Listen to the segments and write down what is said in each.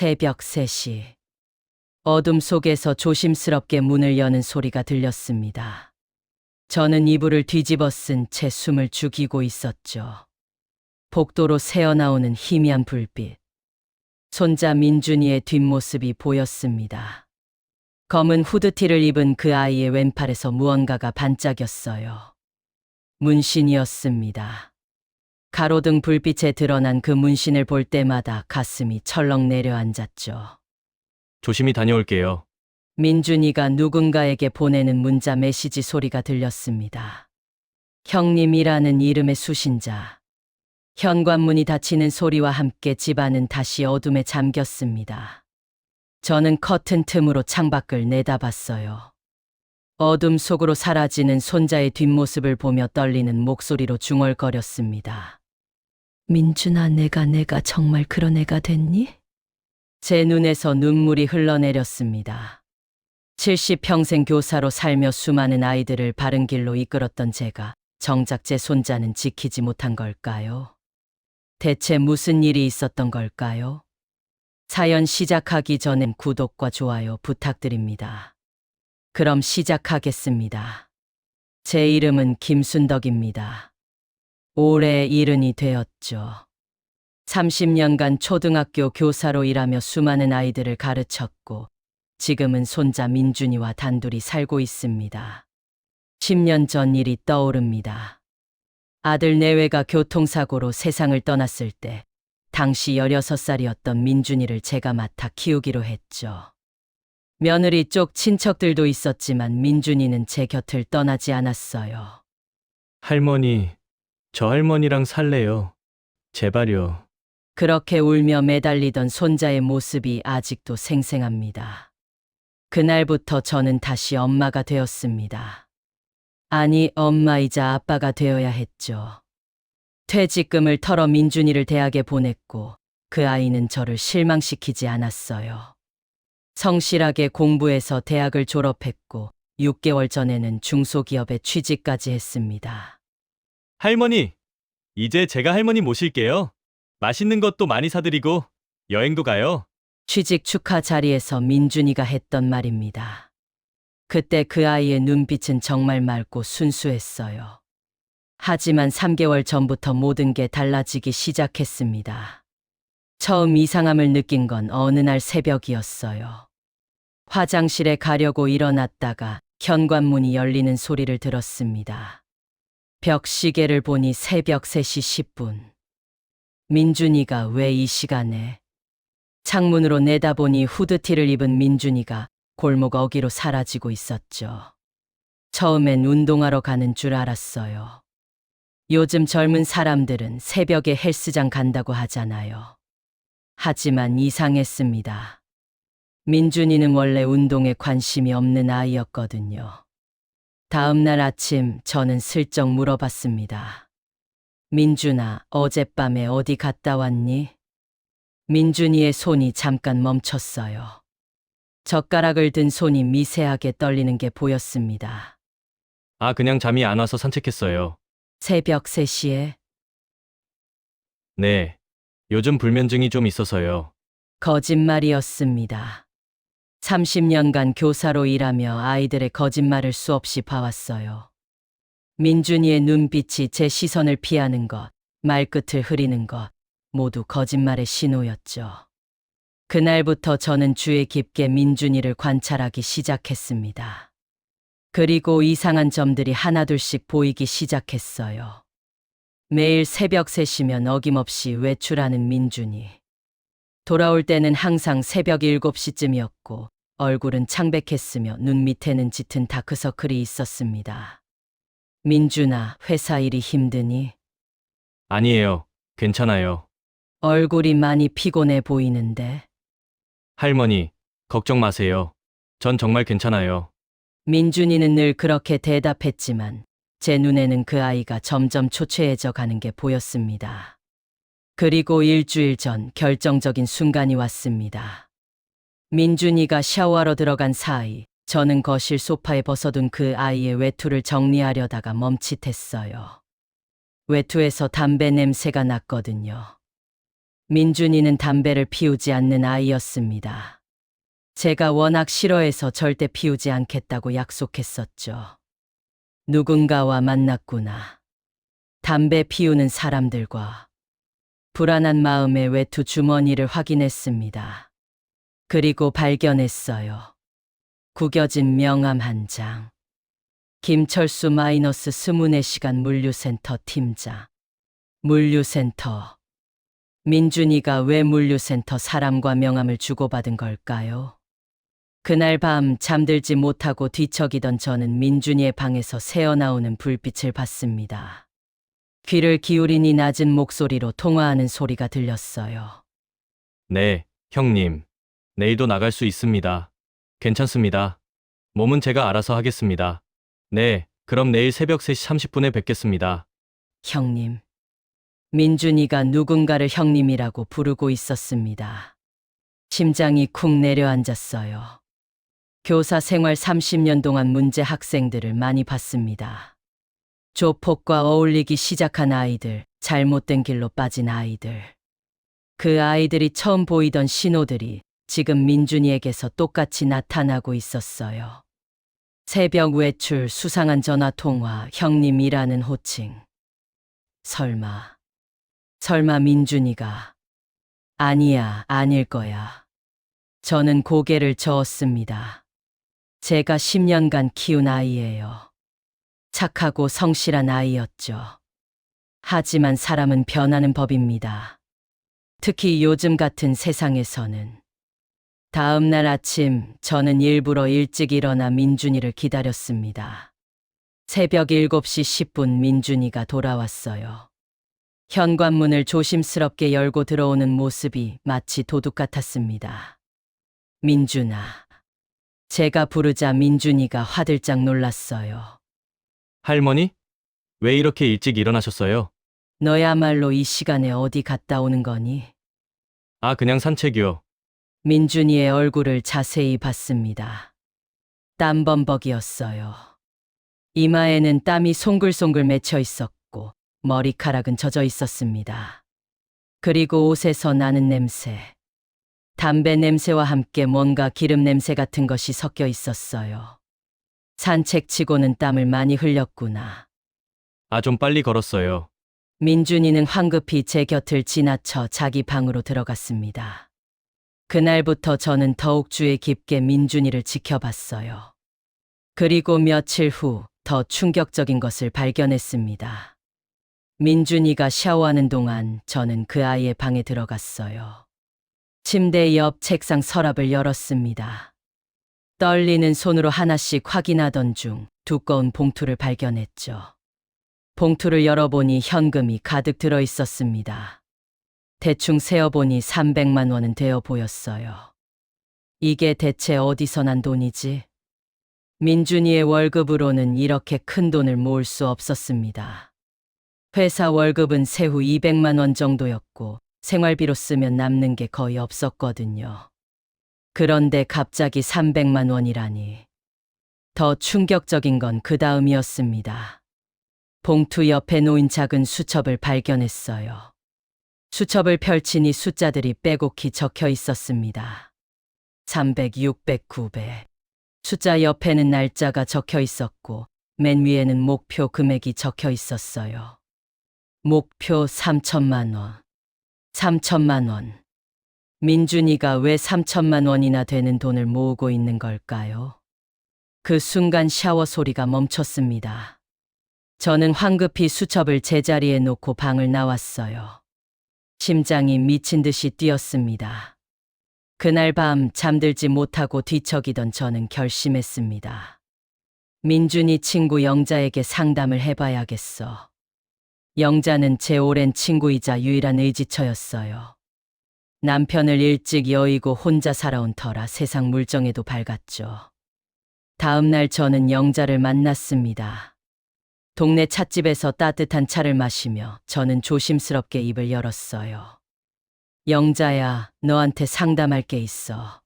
새벽 3시. 어둠 속에서 조심스럽게 문을 여는 소리가 들렸습니다. 저는 이불을 뒤집어 쓴 채 숨을 죽이고 있었죠. 복도로 새어나오는 희미한 불빛. 손자 민준이의 뒷모습이 보였습니다. 검은 후드티를 입은 그 아이의 왼팔에서 무언가가 반짝였어요. 문신이었습니다. 가로등 불빛에 드러난 그 문신을 볼 때마다 가슴이 철렁 내려앉았죠. 조심히 다녀올게요. 민준이가 누군가에게 보내는 문자 메시지 소리가 들렸습니다. 형님이라는 이름의 수신자. 현관문이 닫히는 소리와 함께 집안은 다시 어둠에 잠겼습니다. 저는 커튼 틈으로 창밖을 내다봤어요. 어둠 속으로 사라지는 손자의 뒷모습을 보며 떨리는 목소리로 중얼거렸습니다. 민준아, 내가 정말 그런 애가 됐니? 제 눈에서 눈물이 흘러내렸습니다. 70평생 교사로 살며 수많은 아이들을 바른 길로 이끌었던 제가 정작 제 손자는 지키지 못한 걸까요? 대체 무슨 일이 있었던 걸까요? 사연 시작하기 전엔 구독과 좋아요 부탁드립니다. 그럼 시작하겠습니다. 제 이름은 김순덕입니다. 올해 70이 되었죠. 30년간 초등학교 교사로 일하며 수많은 아이들을 가르쳤고 지금은 손자 민준이와 단둘이 살고 있습니다. 10년 전 일이 떠오릅니다. 아들 내외가 교통사고로 세상을 떠났을 때 당시 16살이었던 민준이를 제가 맡아 키우기로 했죠. 며느리 쪽 친척들도 있었지만 민준이는 제 곁을 떠나지 않았어요. 할머니, 저 할머니랑 살래요. 제발요. 그렇게 울며 매달리던 손자의 모습이 아직도 생생합니다. 그날부터 저는 다시 엄마가 되었습니다. 아니, 엄마이자 아빠가 되어야 했죠. 퇴직금을 털어 민준이를 대학에 보냈고 그 아이는 저를 실망시키지 않았어요. 성실하게 공부해서 대학을 졸업했고 6개월 전에는 중소기업에 취직까지 했습니다. 할머니, 이제 제가 할머니 모실게요. 맛있는 것도 많이 사드리고 여행도 가요. 취직 축하 자리에서 민준이가 했던 말입니다. 그때 그 아이의 눈빛은 정말 맑고 순수했어요. 하지만 3개월 전부터 모든 게 달라지기 시작했습니다. 처음 이상함을 느낀 건 어느 날 새벽이었어요. 화장실에 가려고 일어났다가 현관문이 열리는 소리를 들었습니다. 벽 시계를 보니 새벽 3시 10분. 민준이가 왜 이 시간에? 창문으로 내다보니 후드티를 입은 민준이가 골목 어귀로 사라지고 있었죠. 처음엔 운동하러 가는 줄 알았어요. 요즘 젊은 사람들은 새벽에 헬스장 간다고 하잖아요. 하지만 이상했습니다. 민준이는 원래 운동에 관심이 없는 아이였거든요. 다음 날 아침 저는 슬쩍 물어봤습니다. 민준아, 어젯밤에 어디 갔다 왔니? 민준이의 손이 잠깐 멈췄어요. 젓가락을 든 손이 미세하게 떨리는 게 보였습니다. 아, 그냥 잠이 안 와서 산책했어요. 새벽 3시에? 네. 요즘 불면증이 좀 있어서요. 거짓말이었습니다. 30년간 교사로 일하며 아이들의 거짓말을 수없이 봐왔어요. 민준이의 눈빛이 제 시선을 피하는 것, 말끝을 흐리는 것, 모두 거짓말의 신호였죠. 그날부터 저는 주의 깊게 민준이를 관찰하기 시작했습니다. 그리고 이상한 점들이 하나둘씩 보이기 시작했어요. 매일 새벽 3시면 어김없이 외출하는 민준이. 돌아올 때는 항상 새벽 7시쯤이었고 얼굴은 창백했으며 눈 밑에는 짙은 다크서클이 있었습니다. 민준아, 회사 일이 힘드니? 아니에요. 괜찮아요. 얼굴이 많이 피곤해 보이는데? 할머니, 걱정 마세요. 전 정말 괜찮아요. 민준이는 늘 그렇게 대답했지만 제 눈에는 그 아이가 점점 초췌해져 가는 게 보였습니다. 그리고 일주일 전 결정적인 순간이 왔습니다. 민준이가 샤워하러 들어간 사이 저는 거실 소파에 벗어둔 그 아이의 외투를 정리하려다가 멈칫했어요. 외투에서 담배 냄새가 났거든요. 민준이는 담배를 피우지 않는 아이였습니다. 제가 워낙 싫어해서 절대 피우지 않겠다고 약속했었죠. 누군가와 만났구나. 담배 피우는 사람들과 불안한 마음에 외투 주머니를 확인했습니다. 그리고 발견했어요. 구겨진 명함 한 장. 김철수 -24시간 물류센터 팀장. 물류센터. 민준이가 왜 물류센터 사람과 명함을 주고받은 걸까요? 그날 밤 잠들지 못하고 뒤척이던 저는 민준이의 방에서 새어나오는 불빛을 봤습니다. 귀를 기울이니 낮은 목소리로 통화하는 소리가 들렸어요. 네, 형님. 내일도 나갈 수 있습니다. 괜찮습니다. 몸은 제가 알아서 하겠습니다. 네, 그럼 내일 새벽 3시 30분에 뵙겠습니다. 형님. 민준이가 누군가를 형님이라고 부르고 있었습니다. 심장이 쿵 내려앉았어요. 교사 생활 30년 동안 문제 학생들을 많이 봤습니다. 조폭과 어울리기 시작한 아이들, 잘못된 길로 빠진 아이들. 그 아이들이 처음 보이던 신호들이 지금 민준이에게서 똑같이 나타나고 있었어요. 새벽 외출, 수상한 전화통화, 형님이라는 호칭. 설마 민준이가. 아니야, 아닐 거야. 저는 고개를 저었습니다. 제가 10년간 키운 아이예요. 착하고 성실한 아이였죠. 하지만 사람은 변하는 법입니다. 특히 요즘 같은 세상에서는. 다음 날 아침 저는 일부러 일찍 일어나 민준이를 기다렸습니다. 새벽 7시 10분 민준이가 돌아왔어요. 현관문을 조심스럽게 열고 들어오는 모습이 마치 도둑 같았습니다. 민준아. 제가 부르자 민준이가 화들짝 놀랐어요. 할머니? 왜 이렇게 일찍 일어나셨어요? 너야말로 이 시간에 어디 갔다 오는 거니? 아, 그냥 산책이요. 민준이의 얼굴을 자세히 봤습니다. 땀범벅이었어요. 이마에는 땀이 송글송글 맺혀 있었고 머리카락은 젖어 있었습니다. 그리고 옷에서 나는 냄새. 담배 냄새와 함께 뭔가 기름 냄새 같은 것이 섞여 있었어요. 산책치고는 땀을 많이 흘렸구나. 아, 좀 빨리 걸었어요. 민준이는 황급히 제 곁을 지나쳐 자기 방으로 들어갔습니다. 그날부터 저는 더욱 주의 깊게 민준이를 지켜봤어요. 그리고 며칠 후 더 충격적인 것을 발견했습니다. 민준이가 샤워하는 동안 저는 그 아이의 방에 들어갔어요. 침대 옆 책상 서랍을 열었습니다. 떨리는 손으로 하나씩 확인하던 중 두꺼운 봉투를 발견했죠. 봉투를 열어보니 현금이 가득 들어 있었습니다. 대충 세어보니 300만 원은 되어 보였어요. 이게 대체 어디서 난 돈이지? 민준이의 월급으로는 이렇게 큰 돈을 모을 수 없었습니다. 회사 월급은 세후 200만 원 정도였고 생활비로 쓰면 남는 게 거의 없었거든요. 그런데 갑자기 300만 원이라니. 더 충격적인 건 그 다음이었습니다. 봉투 옆에 놓인 작은 수첩을 발견했어요. 수첩을 펼치니 숫자들이 빼곡히 적혀 있었습니다. 300, 600, 900. 숫자 옆에는 날짜가 적혀 있었고 맨 위에는 목표 금액이 적혀 있었어요. 목표 3천만 원. 3천만 원. 민준이가 왜 3천만 원이나 되는 돈을 모으고 있는 걸까요? 그 순간 샤워 소리가 멈췄습니다. 저는 황급히 수첩을 제자리에 놓고 방을 나왔어요. 심장이 미친 듯이 뛰었습니다. 그날 밤 잠들지 못하고 뒤척이던 저는 결심했습니다. 민준이 친구 영자에게 상담을 해봐야겠어. 영자는 제 오랜 친구이자 유일한 의지처였어요. 남편을 일찍 여의고 혼자 살아온 터라 세상 물정에도 밝았죠. 다음 날 저는 영자를 만났습니다. 동네 찻집에서 따뜻한 차를 마시며 저는 조심스럽게 입을 열었어요. 영자야, 너한테 상담할 게 있어.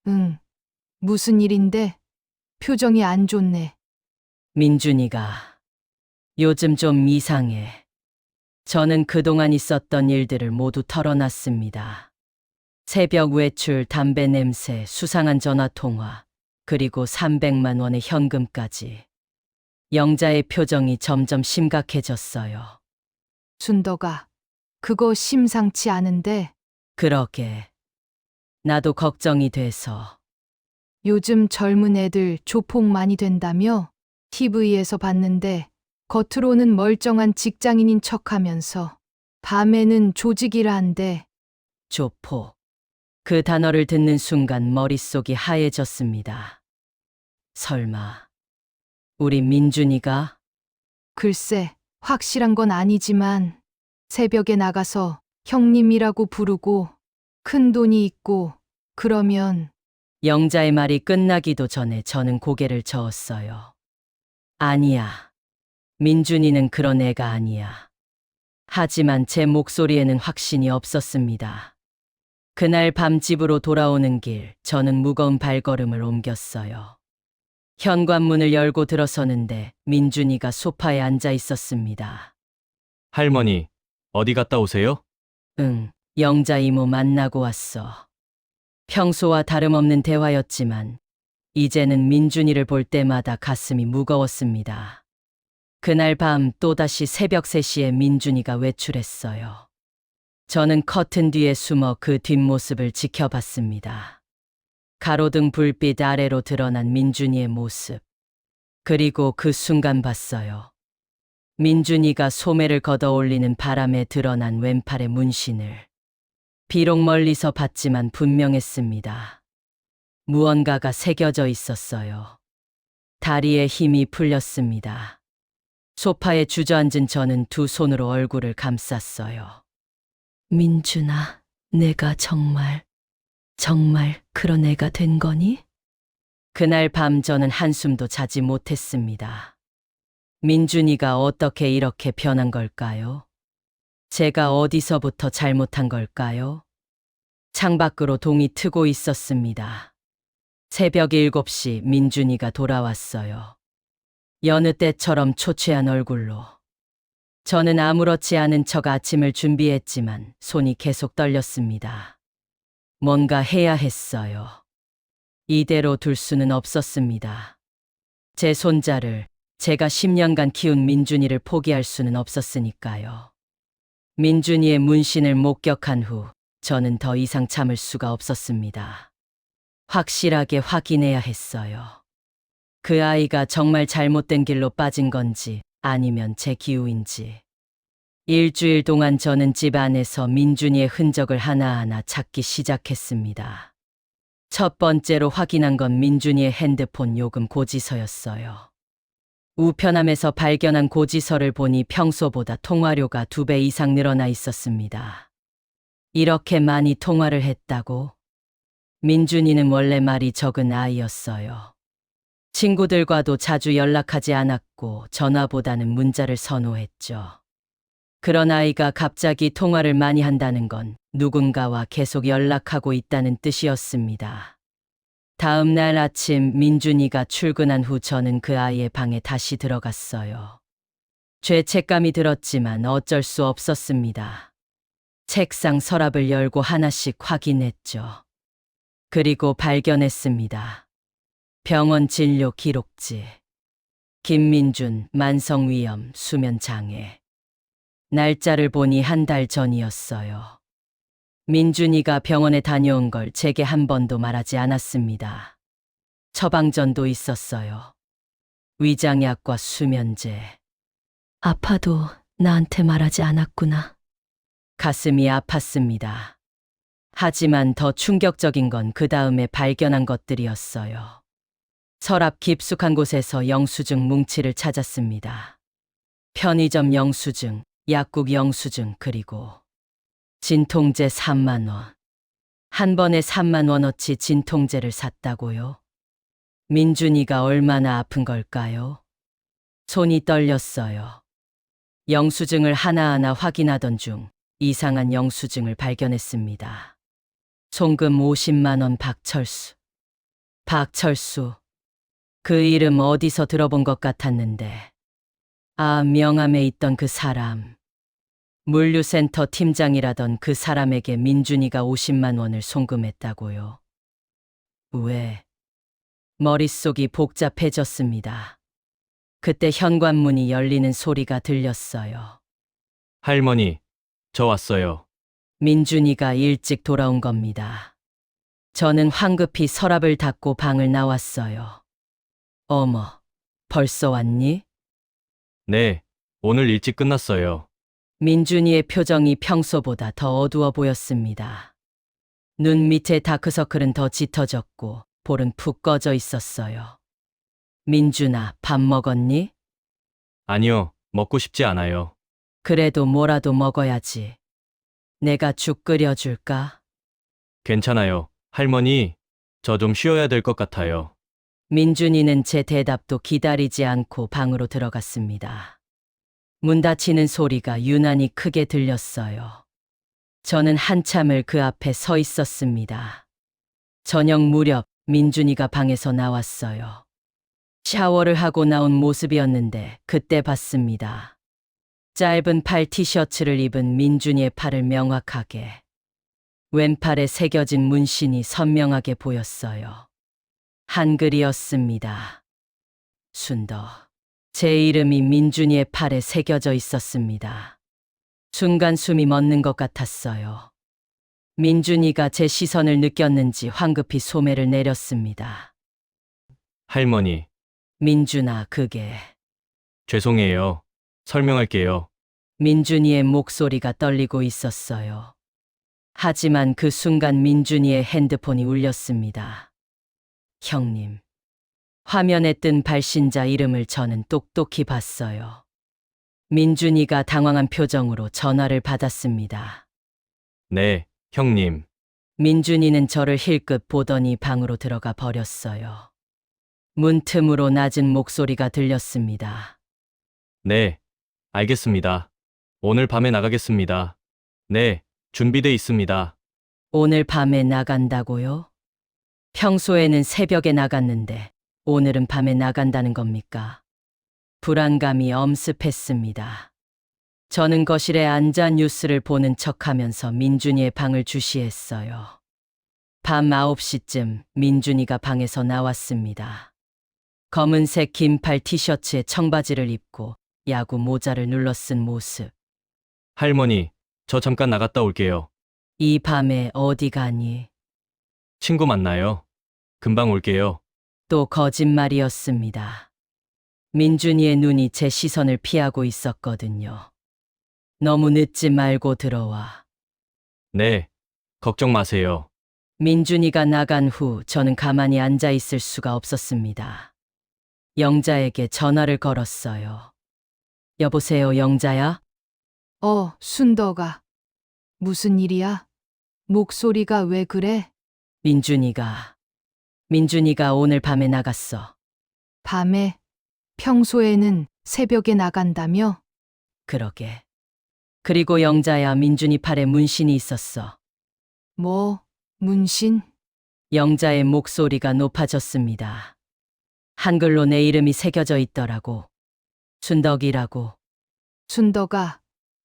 응. 무슨 일인데? 표정이 안 좋네. 민준이가 요즘 좀 이상해. 저는 그동안 있었던 일들을 모두 털어놨습니다. 새벽 외출, 담배 냄새, 수상한 전화 통화, 그리고 300만 원의 현금까지. 영자의 표정이 점점 심각해졌어요. 순덕아, 그거 심상치 않은데 그러게. 나도 걱정이 돼서. 요즘 젊은 애들 조폭 많이 된다며? TV에서 봤는데 겉으로는 멀쩡한 직장인인 척하면서 밤에는 조직이라 한대. 조폭. 그 단어를 듣는 순간 머릿속이 하얘졌습니다. 설마, 우리 민준이가? 글쎄, 확실한 건 아니지만 새벽에 나가서 형님이라고 부르고 큰 돈이 있고 그러면 영자의 말이 끝나기도 전에 저는 고개를 저었어요. 아니야. 민준이는 그런 애가 아니야. 하지만 제 목소리에는 확신이 없었습니다. 그날 밤 집으로 돌아오는 길, 저는 무거운 발걸음을 옮겼어요. 현관문을 열고 들어서는데 민준이가 소파에 앉아 있었습니다. 할머니, 어디 갔다 오세요? 응, 영자 이모 만나고 왔어. 평소와 다름없는 대화였지만 이제는 민준이를 볼 때마다 가슴이 무거웠습니다. 그날 밤 또다시 새벽 3시에 민준이가 외출했어요. 저는 커튼 뒤에 숨어 그 뒷모습을 지켜봤습니다. 가로등 불빛 아래로 드러난 민준이의 모습. 그리고 그 순간 봤어요. 민준이가 소매를 걷어 올리는 바람에 드러난 왼팔의 문신을. 비록 멀리서 봤지만 분명했습니다. 무언가가 새겨져 있었어요. 다리에 힘이 풀렸습니다. 소파에 주저앉은 저는 두 손으로 얼굴을 감쌌어요. 민준아, 내가 정말 그런 애가 된 거니? 그날 밤 저는 한숨도 자지 못했습니다. 민준이가 어떻게 이렇게 변한 걸까요? 제가 어디서부터 잘못한 걸까요? 창밖으로 동이 트고 있었습니다. 새벽 7시 민준이가 돌아왔어요. 여느 때처럼 초췌한 얼굴로. 저는 아무렇지 않은 척 아침을 준비했지만 손이 계속 떨렸습니다. 뭔가 해야 했어요. 이대로 둘 수는 없었습니다. 제 손자를, 제가 10년간 키운 민준이를 포기할 수는 없었으니까요. 민준이의 문신을 목격한 후 저는 더 이상 참을 수가 없었습니다. 확실하게 확인해야 했어요. 그 아이가 정말 잘못된 길로 빠진 건지 아니면 제 기우인지. 일주일 동안 저는 집 안에서 민준이의 흔적을 하나하나 찾기 시작했습니다. 첫 번째로 확인한 건 민준이의 핸드폰 요금 고지서였어요. 우편함에서 발견한 고지서를 보니 평소보다 통화료가 2배 이상 늘어나 있었습니다. 이렇게 많이 통화를 했다고? 민준이는 원래 말이 적은 아이였어요. 친구들과도 자주 연락하지 않았고 전화보다는 문자를 선호했죠. 그런 아이가 갑자기 통화를 많이 한다는 건 누군가와 계속 연락하고 있다는 뜻이었습니다. 다음 날 아침 민준이가 출근한 후 저는 그 아이의 방에 다시 들어갔어요. 죄책감이 들었지만 어쩔 수 없었습니다. 책상 서랍을 열고 하나씩 확인했죠. 그리고 발견했습니다. 병원 진료 기록지. 김민준, 만성위염, 수면장애. 날짜를 보니 1달 전이었어요. 민준이가 병원에 다녀온 걸 제게 한 번도 말하지 않았습니다. 처방전도 있었어요. 위장약과 수면제. 아파도 나한테 말하지 않았구나. 가슴이 아팠습니다. 하지만 더 충격적인 건 그 다음에 발견한 것들이었어요. 서랍 깊숙한 곳에서 영수증 뭉치를 찾았습니다. 편의점 영수증, 약국 영수증, 그리고 진통제 3만 원. 한 번에 3만 원어치 진통제를 샀다고요? 민준이가 얼마나 아픈 걸까요? 손이 떨렸어요. 영수증을 하나하나 확인하던 중 이상한 영수증을 발견했습니다. 송금 50만 원 박철수. 박철수. 그 이름 어디서 들어본 것 같았는데. 아, 명함에 있던 그 사람. 물류센터 팀장이라던 그 사람에게 민준이가 50만 원을 송금했다고요. 왜? 머릿속이 복잡해졌습니다. 그때 현관문이 열리는 소리가 들렸어요. 할머니, 저 왔어요. 민준이가 일찍 돌아온 겁니다. 저는 황급히 서랍을 닫고 방을 나왔어요. 어머, 벌써 왔니? 네, 오늘 일찍 끝났어요. 민준이의 표정이 평소보다 더 어두워 보였습니다. 눈 밑에 다크서클은 더 짙어졌고 볼은 푹 꺼져 있었어요. 민준아, 밥 먹었니? 아니요, 먹고 싶지 않아요. 그래도 뭐라도 먹어야지. 내가 죽 끓여줄까? 괜찮아요. 할머니, 저 좀 쉬어야 될 것 같아요. 민준이는 제 대답도 기다리지 않고 방으로 들어갔습니다. 문 닫히는 소리가 유난히 크게 들렸어요. 저는 한참을 그 앞에 서 있었습니다. 저녁 무렵 민준이가 방에서 나왔어요. 샤워를 하고 나온 모습이었는데 그때 봤습니다. 짧은 팔 티셔츠를 입은 민준이의 팔을 명확하게, 왼팔에 새겨진 문신이 선명하게 보였어요. 한글이었습니다. 순더. 제 이름이 민준이의 팔에 새겨져 있었습니다. 순간 숨이 멎는 것 같았어요. 민준이가 제 시선을 느꼈는지 황급히 소매를 내렸습니다. 할머니, 민준아, 그게... 죄송해요. 설명할게요. 민준이의 목소리가 떨리고 있었어요. 하지만 그 순간 민준이의 핸드폰이 울렸습니다. 형님. 화면에 뜬 발신자 이름을 저는 똑똑히 봤어요. 민준이가 당황한 표정으로 전화를 받았습니다. 네, 형님. 민준이는 저를 힐끗 보더니 방으로 들어가 버렸어요. 문틈으로 낮은 목소리가 들렸습니다. 네, 알겠습니다. 오늘 밤에 나가겠습니다. 네, 준비돼 있습니다. 오늘 밤에 나간다고요? 평소에는 새벽에 나갔는데 오늘은 밤에 나간다는 겁니까? 불안감이 엄습했습니다. 저는 거실에 앉아 뉴스를 보는 척하면서 민준이의 방을 주시했어요. 밤 9시쯤 민준이가 방에서 나왔습니다. 검은색 긴팔 티셔츠에 청바지를 입고 야구 모자를 눌러쓴 모습. 할머니, 저 잠깐 나갔다 올게요. 이 밤에 어디 가니? 친구 만나요. 금방 올게요. 또 거짓말이었습니다. 민준이의 눈이 제 시선을 피하고 있었거든요. 너무 늦지 말고 들어와. 네, 걱정 마세요. 민준이가 나간 후 저는 가만히 앉아 있을 수가 없었습니다. 영자에게 전화를 걸었어요. 여보세요, 영자야? 순덕아. 무슨 일이야? 목소리가 왜 그래? 민준이가 오늘 밤에 나갔어. 밤에? 평소에는 새벽에 나간다며? 그러게. 그리고 영자야, 민준이 팔에 문신이 있었어. 뭐, 문신? 영자의 목소리가 높아졌습니다. 한글로 내 이름이 새겨져 있더라고. 순덕이라고. 순덕아,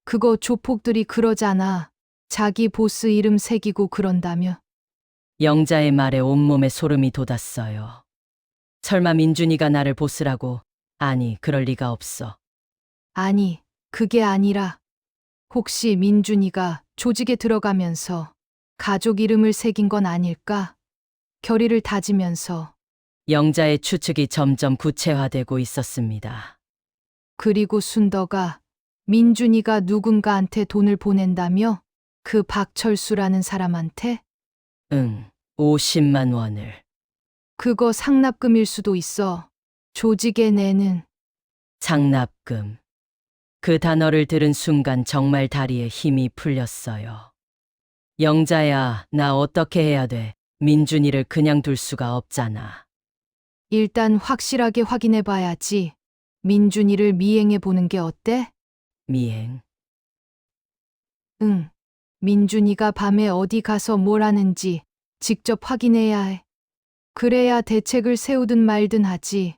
그거 조폭들이 그러잖아. 자기 보스 이름 새기고 그런다며. 영자의 말에 온몸에 소름이 돋았어요. 설마 민준이가 나를 보스라고? 아니, 그럴 리가 없어. 아니, 그게 아니라 혹시 민준이가 조직에 들어가면서 가족 이름을 새긴 건 아닐까? 결의를 다지면서. 영자의 추측이 점점 구체화되고 있었습니다. 그리고 순덕아, 민준이가 누군가한테 돈을 보낸다며? 그 박철수라는 사람한테? 응, 50만 원을. 그거 상납금일 수도 있어. 조직에 내는. 상납금. 그 단어를 들은 순간 정말 다리에 힘이 풀렸어요. 영자야, 나 어떻게 해야 돼? 민준이를 그냥 둘 수가 없잖아. 일단 확실하게 확인해 봐야지. 민준이를 미행해 보는 게 어때? 미행. 응. 민준이가 밤에 어디 가서 뭘 하는지 직접 확인해야 해. 그래야 대책을 세우든 말든 하지.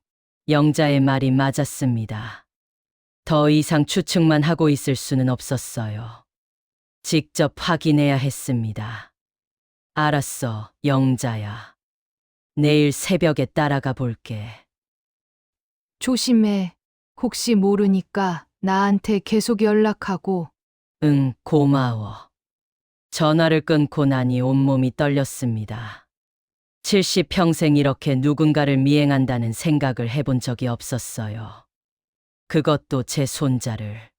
영자의 말이 맞았습니다. 더 이상 추측만 하고 있을 수는 없었어요. 직접 확인해야 했습니다. 알았어, 영자야. 내일 새벽에 따라가 볼게. 조심해. 혹시 모르니까 나한테 계속 연락하고. 응, 고마워. 전화를 끊고 나니 온몸이 떨렸습니다. 70평생 이렇게 누군가를 미행한다는 생각을 해본 적이 없었어요. 그것도 제 손자를.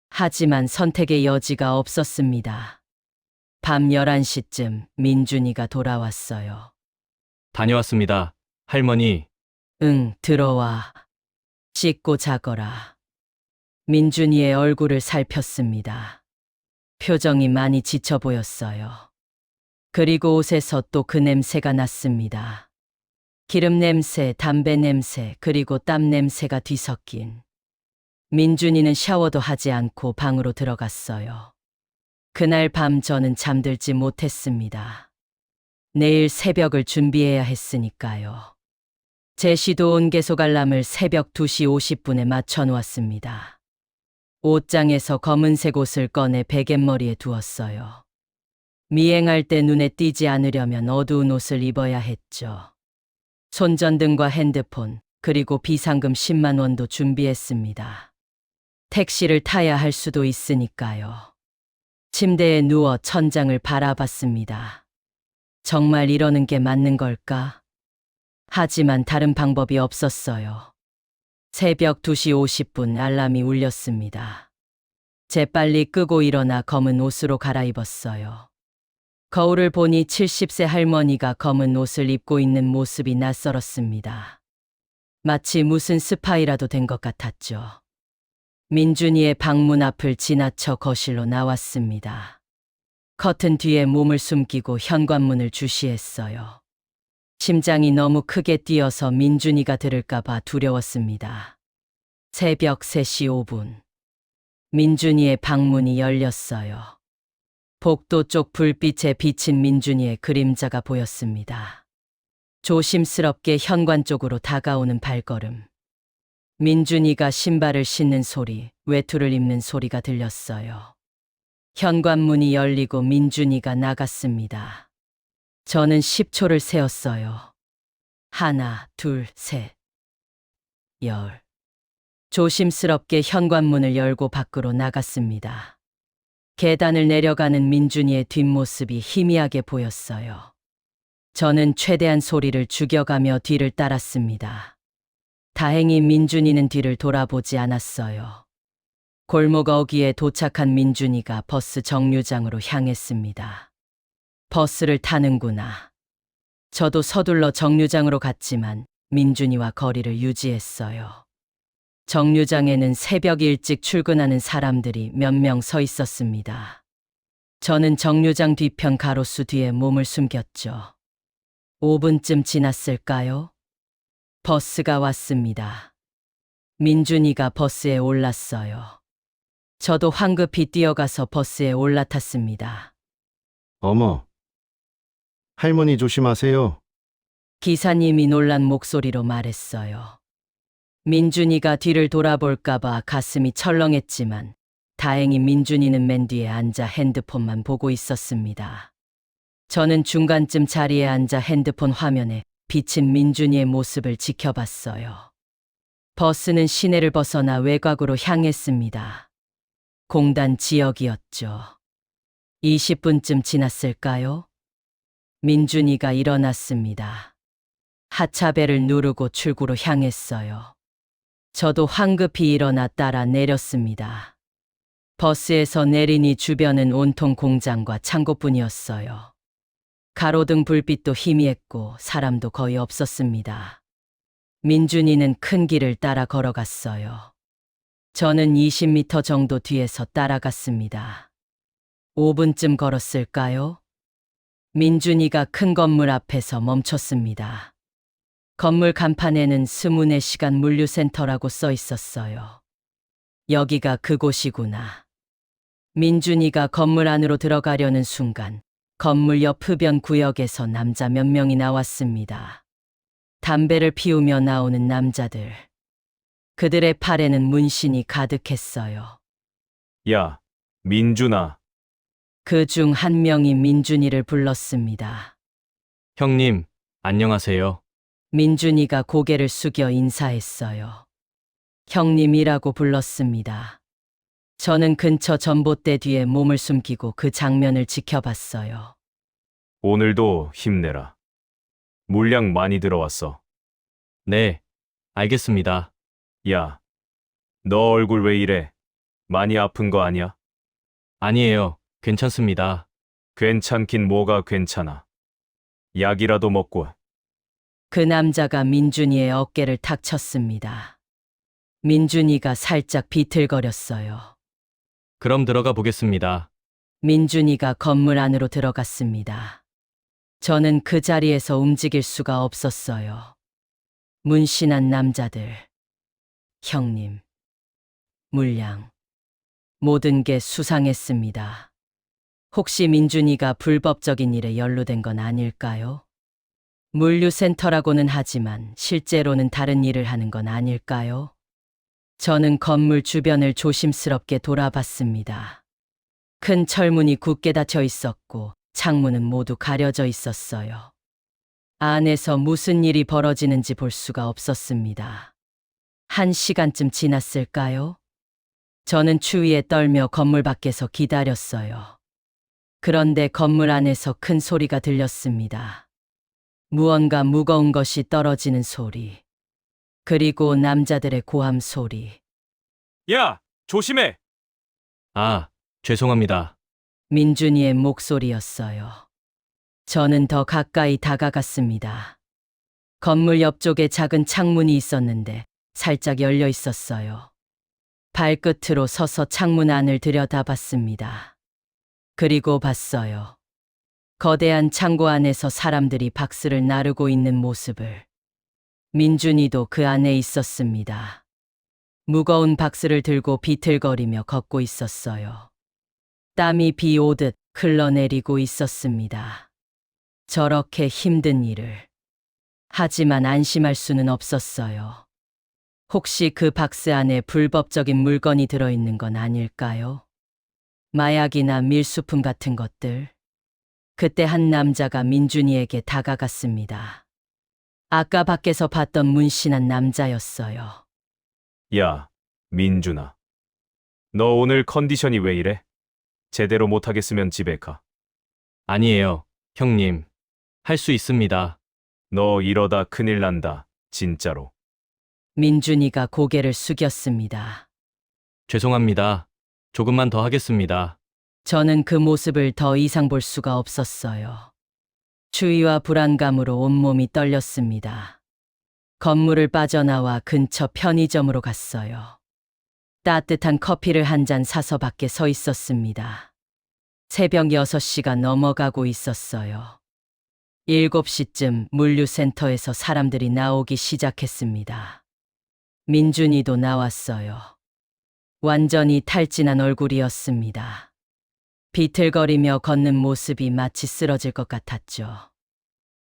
하지만 선택의 여지가 없었습니다. 밤 11시쯤 민준이가 돌아왔어요. 다녀왔습니다. 할머니, 응, 들어와. 씻고 자거라. 민준이의 얼굴을 살폈습니다. 표정이 많이 지쳐 보였어요. 그리고 옷에서 또 그 냄새가 났습니다. 기름 냄새, 담배 냄새, 그리고 땀 냄새가 뒤섞인. 민준이는 샤워도 하지 않고 방으로 들어갔어요. 그날 밤 저는 잠들지 못했습니다. 내일 새벽을 준비해야 했으니까요. 제시도 온계속 알람을 새벽 2시 50분에 맞춰 놓았습니다. 옷장에서 검은색 옷을 꺼내 베갯머리에 두었어요. 미행할 때 눈에 띄지 않으려면 어두운 옷을 입어야 했죠. 손전등과 핸드폰, 그리고 비상금 10만 원도 준비했습니다. 택시를 타야 할 수도 있으니까요. 침대에 누워 천장을 바라봤습니다. 정말 이러는 게 맞는 걸까? 하지만 다른 방법이 없었어요. 새벽 2시 50분 알람이 울렸습니다. 재빨리 끄고 일어나 검은 옷으로 갈아입었어요. 거울을 보니 70세 할머니가 검은 옷을 입고 있는 모습이 낯설었습니다. 마치 무슨 스파이라도 된 것 같았죠. 민준이의 방문 앞을 지나쳐 거실로 나왔습니다. 커튼 뒤에 몸을 숨기고 현관문을 주시했어요. 심장이 너무 크게 뛰어서 민준이가 들을까봐 두려웠습니다. 새벽 3시 5분. 민준이의 방문이 열렸어요. 복도 쪽 불빛에 비친 민준이의 그림자가 보였습니다. 조심스럽게 현관 쪽으로 다가오는 발걸음. 민준이가 신발을 신는 소리, 외투를 입는 소리가 들렸어요. 현관문이 열리고 민준이가 나갔습니다. 저는 10초를 세었어요. 하나, 둘, 셋, 열. 조심스럽게 현관문을 열고 밖으로 나갔습니다. 계단을 내려가는 민준이의 뒷모습이 희미하게 보였어요. 저는 최대한 소리를 죽여가며 뒤를 따랐습니다. 다행히 민준이는 뒤를 돌아보지 않았어요. 골목 어귀에 도착한 민준이가 버스 정류장으로 향했습니다. 버스를 타는구나. 저도 서둘러 정류장으로 갔지만 민준이와 거리를 유지했어요. 정류장에는 새벽 일찍 출근하는 사람들이 몇 명 서 있었습니다. 저는 정류장 뒤편 가로수 뒤에 몸을 숨겼죠. 5분쯤 지났을까요? 버스가 왔습니다. 민준이가 버스에 올랐어요. 저도 황급히 뛰어가서 버스에 올라탔습니다. 어머, 할머니 조심하세요. 기사님이 놀란 목소리로 말했어요. 민준이가 뒤를 돌아볼까봐 가슴이 철렁했지만 다행히 민준이는 맨 뒤에 앉아 핸드폰만 보고 있었습니다. 저는 중간쯤 자리에 앉아 핸드폰 화면에 비친 민준이의 모습을 지켜봤어요. 버스는 시내를 벗어나 외곽으로 향했습니다. 공단 지역이었죠. 20분쯤 지났을까요? 민준이가 일어났습니다. 하차벨을 누르고 출구로 향했어요. 저도 황급히 일어나 따라 내렸습니다. 버스에서 내리니 주변은 온통 공장과 창고뿐이었어요. 가로등 불빛도 희미했고 사람도 거의 없었습니다. 민준이는 큰 길을 따라 걸어갔어요. 저는 20m 정도 뒤에서 따라갔습니다. 5분쯤 걸었을까요? 민준이가 큰 건물 앞에서 멈췄습니다. 건물 간판에는 24시간 물류센터라고 써 있었어요. 여기가 그곳이구나. 민준이가 건물 안으로 들어가려는 순간 건물 옆 흡연 구역에서 남자 몇 명이 나왔습니다. 담배를 피우며 나오는 남자들. 그들의 팔에는 문신이 가득했어요. 야, 민준아. 그 중 한 명이 민준이를 불렀습니다. 형님, 안녕하세요. 민준이가 고개를 숙여 인사했어요. 형님이라고 불렀습니다. 저는 근처 전봇대 뒤에 몸을 숨기고 그 장면을 지켜봤어요. 오늘도 힘내라. 물량 많이 들어왔어. 네, 알겠습니다. 야, 너 얼굴 왜 이래? 많이 아픈 거 아니야? 아니에요. 괜찮습니다. 괜찮긴 뭐가 괜찮아. 약이라도 먹고. 그 남자가 민준이의 어깨를 탁 쳤습니다. 민준이가 살짝 비틀거렸어요. 그럼 들어가 보겠습니다. 민준이가 건물 안으로 들어갔습니다. 저는 그 자리에서 움직일 수가 없었어요. 문신한 남자들, 형님, 물량, 모든 게 수상했습니다. 혹시 민준이가 불법적인 일에 연루된 건 아닐까요? 물류센터라고는 하지만 실제로는 다른 일을 하는 건 아닐까요? 저는 건물 주변을 조심스럽게 돌아봤습니다. 큰 철문이 굳게 닫혀 있었고 창문은 모두 가려져 있었어요. 안에서 무슨 일이 벌어지는지 볼 수가 없었습니다. 1시간쯤 지났을까요? 저는 추위에 떨며 건물 밖에서 기다렸어요. 그런데 건물 안에서 큰 소리가 들렸습니다. 무언가 무거운 것이 떨어지는 소리. 그리고 남자들의 고함 소리. 야, 조심해! 아, 죄송합니다. 민준이의 목소리였어요. 저는 더 가까이 다가갔습니다. 건물 옆쪽에 작은 창문이 있었는데 살짝 열려 있었어요. 발끝으로 서서 창문 안을 들여다봤습니다. 그리고 봤어요. 거대한 창고 안에서 사람들이 박스를 나르고 있는 모습을. 민준이도 그 안에 있었습니다. 무거운 박스를 들고 비틀거리며 걷고 있었어요. 땀이 비 오듯 흘러내리고 있었습니다. 저렇게 힘든 일을. 하지만 안심할 수는 없었어요. 혹시 그 박스 안에 불법적인 물건이 들어있는 건 아닐까요? 마약이나 밀수품 같은 것들. 그때 한 남자가 민준이에게 다가갔습니다. 아까 밖에서 봤던 문신한 남자였어요. 야, 민준아. 너 오늘 컨디션이 왜 이래? 제대로 못하겠으면 집에 가. 아니에요, 형님. 할 수 있습니다. 너 이러다 큰일 난다. 진짜로. 민준이가 고개를 숙였습니다. 죄송합니다. 조금만 더 하겠습니다. 저는 그 모습을 더 이상 볼 수가 없었어요. 추위와 불안감으로 온몸이 떨렸습니다. 건물을 빠져나와 근처 편의점으로 갔어요. 따뜻한 커피를 한 잔 사서 밖에 서 있었습니다. 새벽 6시가 넘어가고 있었어요. 7시쯤 물류센터에서 사람들이 나오기 시작했습니다. 민준이도 나왔어요. 완전히 탈진한 얼굴이었습니다. 비틀거리며 걷는 모습이 마치 쓰러질 것 같았죠.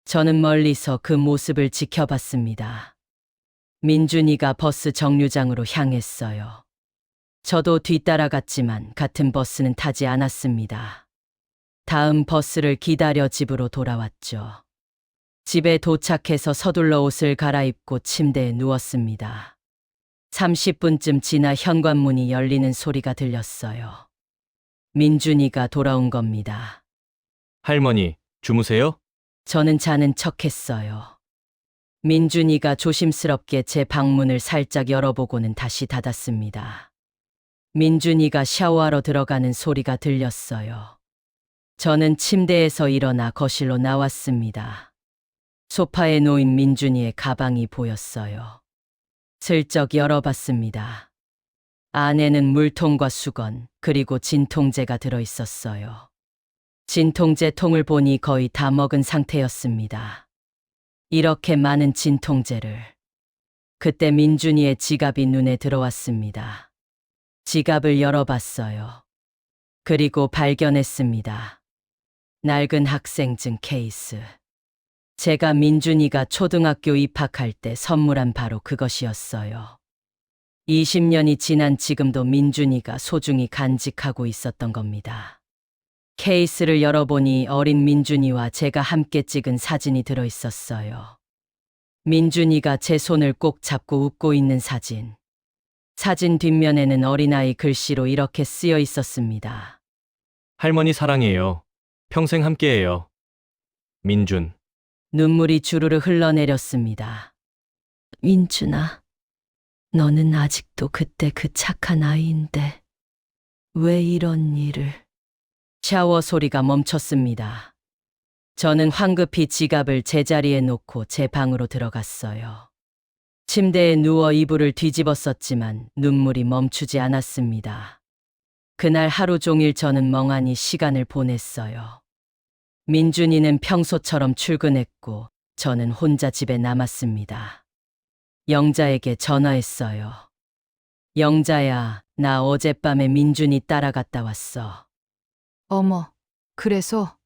저는 멀리서 그 모습을 지켜봤습니다. 민준이가 버스 정류장으로 향했어요. 저도 뒤따라갔지만 같은 버스는 타지 않았습니다. 다음 버스를 기다려 집으로 돌아왔죠. 집에 도착해서 서둘러 옷을 갈아입고 침대에 누웠습니다. 30분쯤 지나 현관문이 열리는 소리가 들렸어요. 민준이가 돌아온 겁니다. 할머니, 주무세요? 저는 자는 척했어요. 민준이가 조심스럽게 제 방문을 살짝 열어보고는 다시 닫았습니다. 민준이가 샤워하러 들어가는 소리가 들렸어요. 저는 침대에서 일어나 거실로 나왔습니다. 소파에 놓인 민준이의 가방이 보였어요. 슬쩍 열어봤습니다. 안에는 물통과 수건, 그리고 진통제가 들어있었어요. 진통제 통을 보니 거의 다 먹은 상태였습니다. 이렇게 많은 진통제를. 그때 민준이의 지갑이 눈에 들어왔습니다. 지갑을 열어봤어요. 그리고 발견했습니다. 낡은 학생증 케이스. 제가 민준이가 초등학교 입학할 때 선물한 바로 그것이었어요. 20년이 지난 지금도 민준이가 소중히 간직하고 있었던 겁니다. 케이스를 열어보니 어린 민준이와 제가 함께 찍은 사진이 들어 있었어요. 민준이가 제 손을 꼭 잡고 웃고 있는 사진. 사진 뒷면에는 어린아이 글씨로 이렇게 쓰여 있었습니다. 할머니 사랑해요. 평생 함께해요. 민준. 눈물이 주르르 흘러내렸습니다. 민준아, 너는 아직도 그때 그 착한 아이인데 왜 이런 일을... 샤워 소리가 멈췄습니다. 저는 황급히 지갑을 제자리에 놓고 제 방으로 들어갔어요. 침대에 누워 이불을 뒤집었었지만 눈물이 멈추지 않았습니다. 그날 하루 종일 저는 멍하니 시간을 보냈어요. 민준이는 평소처럼 출근했고 저는 혼자 집에 남았습니다. 영자에게 전화했어요. 영자야, 나 어젯밤에 민준이 따라갔다 왔어. 어머, 그래서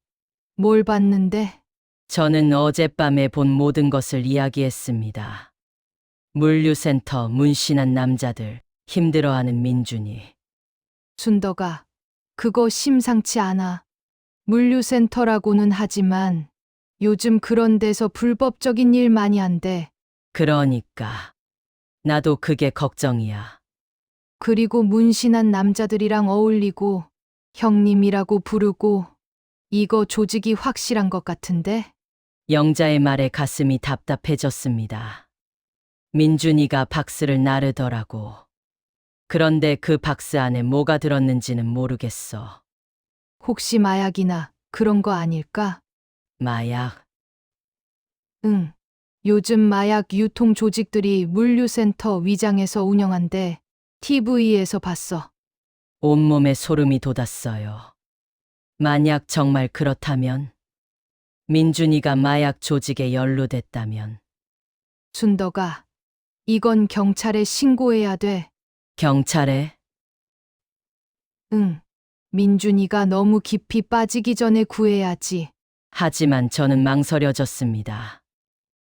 뭘 봤는데? 저는 어젯밤에 본 모든 것을 이야기했습니다. 물류센터 문신한 남자들, 힘들어하는 민준이. 순덕아, 그거 심상치 않아. 물류센터라고는 하지만 요즘 그런 데서 불법적인 일 많이 한대. 그러니까 나도 그게 걱정이야. 그리고 문신한 남자들이랑 어울리고 형님이라고 부르고 이거 조직이 확실한 것 같은데? 영자의 말에 가슴이 답답해졌습니다. 민준이가 박스를 나르더라고. 그런데 그 박스 안에 뭐가 들었는지는 모르겠어. 혹시 마약이나 그런 거 아닐까? 마약. 응. 요즘 마약 유통 조직들이 물류센터 위장해서 운영한대. TV에서 봤어. 온몸에 소름이 돋았어요. 만약 정말 그렇다면, 민준이가 마약 조직에 연루됐다면, 순덕아, 이건 경찰에 신고해야 돼. 경찰에? 응. 민준이가 너무 깊이 빠지기 전에 구해야지. 하지만 저는 망설여졌습니다.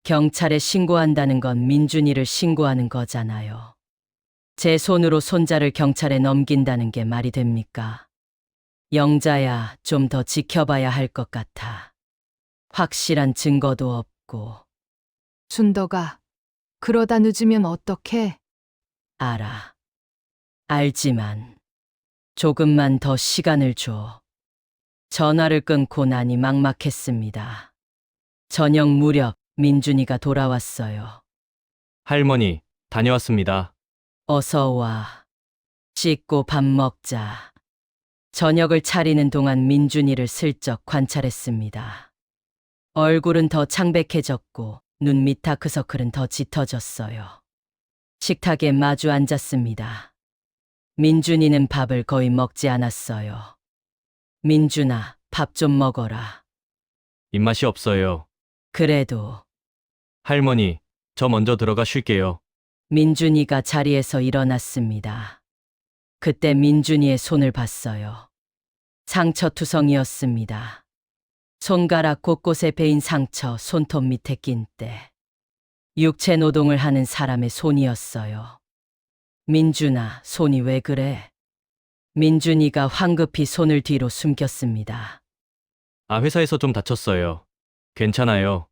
경찰에 신고한다는 건 민준이를 신고하는 거잖아요. 제 손으로 손자를 경찰에 넘긴다는 게 말이 됩니까? 영자야, 좀 더 지켜봐야 할 것 같아. 확실한 증거도 없고. 순덕아, 그러다 늦으면 어떡해? 알아. 알지만 조금만 더 시간을 줘. 전화를 끊고 나니 막막했습니다. 저녁 무렵 민준이가 돌아왔어요. 할머니, 다녀왔습니다. 어서 와. 씻고 밥 먹자. 저녁을 차리는 동안 민준이를 슬쩍 관찰했습니다. 얼굴은 더 창백해졌고 눈 밑 다크서클은 더 짙어졌어요. 식탁에 마주 앉았습니다. 민준이는 밥을 거의 먹지 않았어요. 민준아, 밥 좀 먹어라. 입맛이 없어요. 그래도 할머니, 저 먼저 들어가 쉴게요. 민준이가 자리에서 일어났습니다. 그때 민준이의 손을 봤어요. 상처투성이었습니다. 손가락 곳곳에 베인 상처, 손톱 밑에 낀 때. 육체 노동을 하는 사람의 손이었어요. 민준아, 손이 왜 그래? 민준이가 황급히 손을 뒤로 숨겼습니다. 아, 회사에서 좀 다쳤어요. 괜찮아요.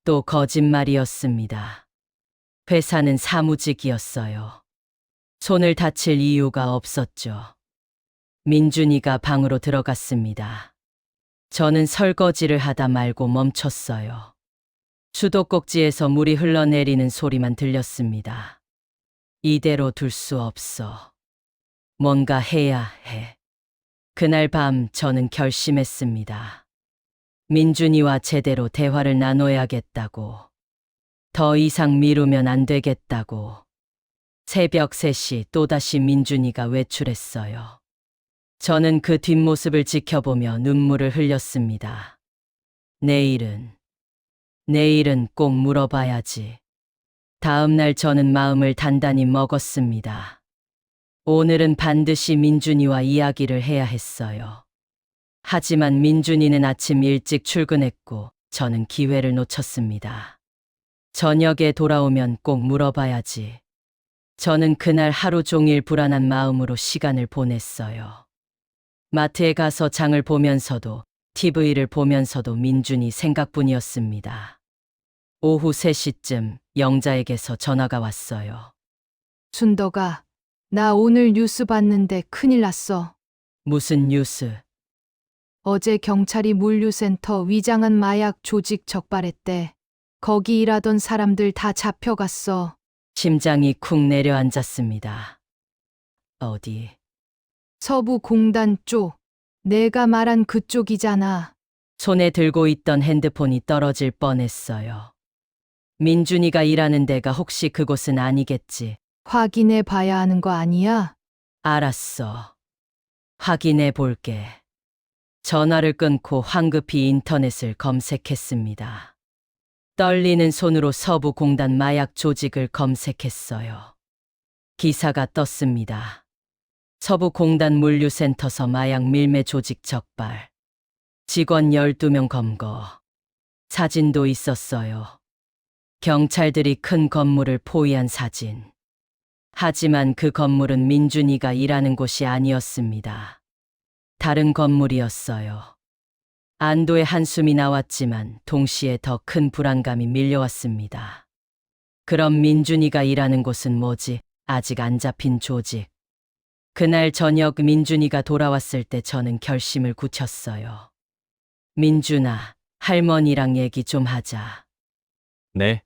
또 거짓말이었습니다. 회사는 사무직이었어요. 손을 다칠 이유가 없었죠. 민준이가 방으로 들어갔습니다. 저는 설거지를 하다 말고 멈췄어요. 수도꼭지에서 물이 흘러내리는 소리만 들렸습니다. 이대로 둘 수 없어. 뭔가 해야 해. 그날 밤 저는 결심했습니다. 민준이와 제대로 대화를 나눠야겠다고. 더 이상 미루면 안 되겠다고. 새벽 3시 또다시 민준이가 외출했어요. 저는 그 뒷모습을 지켜보며 눈물을 흘렸습니다. 내일은 꼭 물어봐야지. 다음 날 저는 마음을 단단히 먹었습니다. 오늘은 반드시 민준이와 이야기를 해야 했어요. 하지만 민준이는 아침 일찍 출근했고 저는 기회를 놓쳤습니다. 저녁에 돌아오면 꼭 물어봐야지. 저는 그날 하루 종일 불안한 마음으로 시간을 보냈어요. 마트에 가서 장을 보면서도 TV를 보면서도 민준이 생각뿐이었습니다. 오후 3시쯤 영자에게서 전화가 왔어요. 순덕아, 나 오늘 뉴스 봤는데 큰일 났어. 무슨 뉴스? 어제 경찰이 물류센터 위장한 마약 조직 적발했대. 거기 일하던 사람들 다 잡혀갔어. 심장이 쿵 내려앉았습니다. 어디? 서부 공단 쪽. 내가 말한 그쪽이잖아. 손에 들고 있던 핸드폰이 떨어질 뻔했어요. 민준이가 일하는 데가 혹시 그곳은 아니겠지. 확인해 봐야 하는 거 아니야? 알았어. 확인해 볼게. 전화를 끊고 황급히 인터넷을 검색했습니다. 떨리는 손으로 서부공단 마약 조직을 검색했어요. 기사가 떴습니다. 서부공단 물류센터서 마약 밀매 조직 적발. 직원 12명 검거. 사진도 있었어요. 경찰들이 큰 건물을 포위한 사진. 하지만 그 건물은 민준이가 일하는 곳이 아니었습니다. 다른 건물이었어요. 안도의 한숨이 나왔지만 동시에 더 큰 불안감이 밀려왔습니다. 그럼 민준이가 일하는 곳은 뭐지? 아직 안 잡힌 조직. 그날 저녁 민준이가 돌아왔을 때 저는 결심을 굳혔어요. 민준아, 할머니랑 얘기 좀 하자. 네.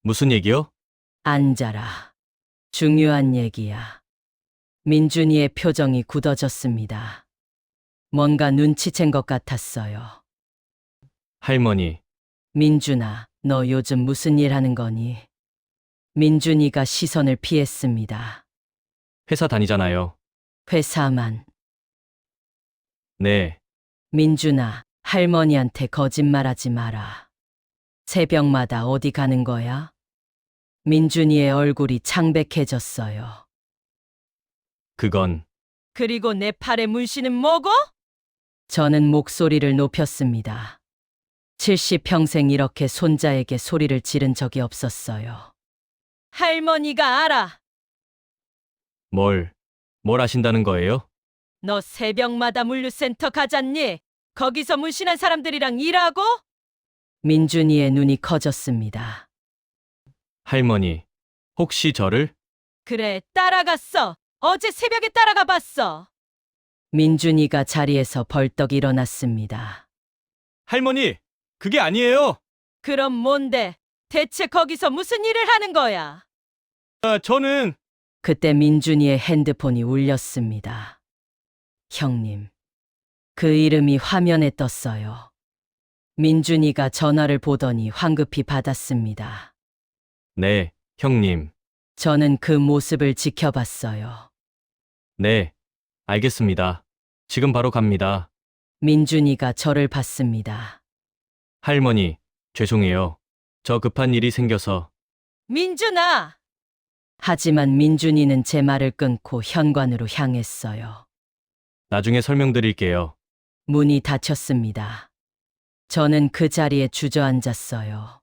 무슨 얘기요? 앉아라. 중요한 얘기야. 민준이의 표정이 굳어졌습니다. 뭔가 눈치챈 것 같았어요. 할머니, 민준아, 너 요즘 무슨 일 하는 거니? 민준이가 시선을 피했습니다. 회사 다니잖아요. 회사만. 네. 민준아, 할머니한테 거짓말하지 마라. 새벽마다 어디 가는 거야? 민준이의 얼굴이 창백해졌어요. 그건 그리고 내 팔에 문신은 뭐고? 저는 목소리를 높였습니다. 70평생 이렇게 손자에게 소리를 지른 적이 없었어요. 할머니가 알아. 뭘 아신다는 거예요? 너 새벽마다 물류센터 가잖니? 거기서 문신한 사람들이랑 일하고? 민준이의 눈이 커졌습니다. 할머니, 혹시 저를? 그래, 따라갔어. 어제 새벽에 따라가 봤어. 민준이가 자리에서 벌떡 일어났습니다. 할머니, 그게 아니에요. 그럼 뭔데? 대체 거기서 무슨 일을 하는 거야? 저는 그때 민준이의 핸드폰이 울렸습니다. 형님, 그 이름이 화면에 떴어요. 민준이가 전화를 보더니 황급히 받았습니다. 네, 형님. 저는 그 모습을 지켜봤어요. 네, 알겠습니다. 지금 바로 갑니다. 민준이가 저를 봤습니다. 할머니, 죄송해요. 저 급한 일이 생겨서. 민준아! 하지만 민준이는 제 말을 끊고 현관으로 향했어요. 나중에 설명드릴게요. 문이 닫혔습니다. 저는 그 자리에 주저앉았어요.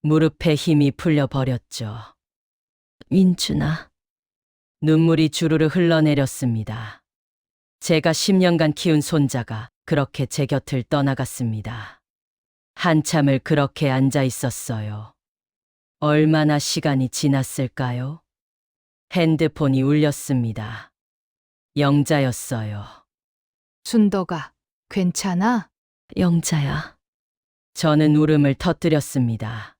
무릎에 힘이 풀려버렸죠. 민준아. 눈물이 주르르 흘러내렸습니다. 제가 10년간 키운 손자가 그렇게 제 곁을 떠나갔습니다. 한참을 그렇게 앉아 있었어요. 얼마나 시간이 지났을까요? 핸드폰이 울렸습니다. 영자였어요. 순덕아, 괜찮아? 영자야. 저는 울음을 터뜨렸습니다.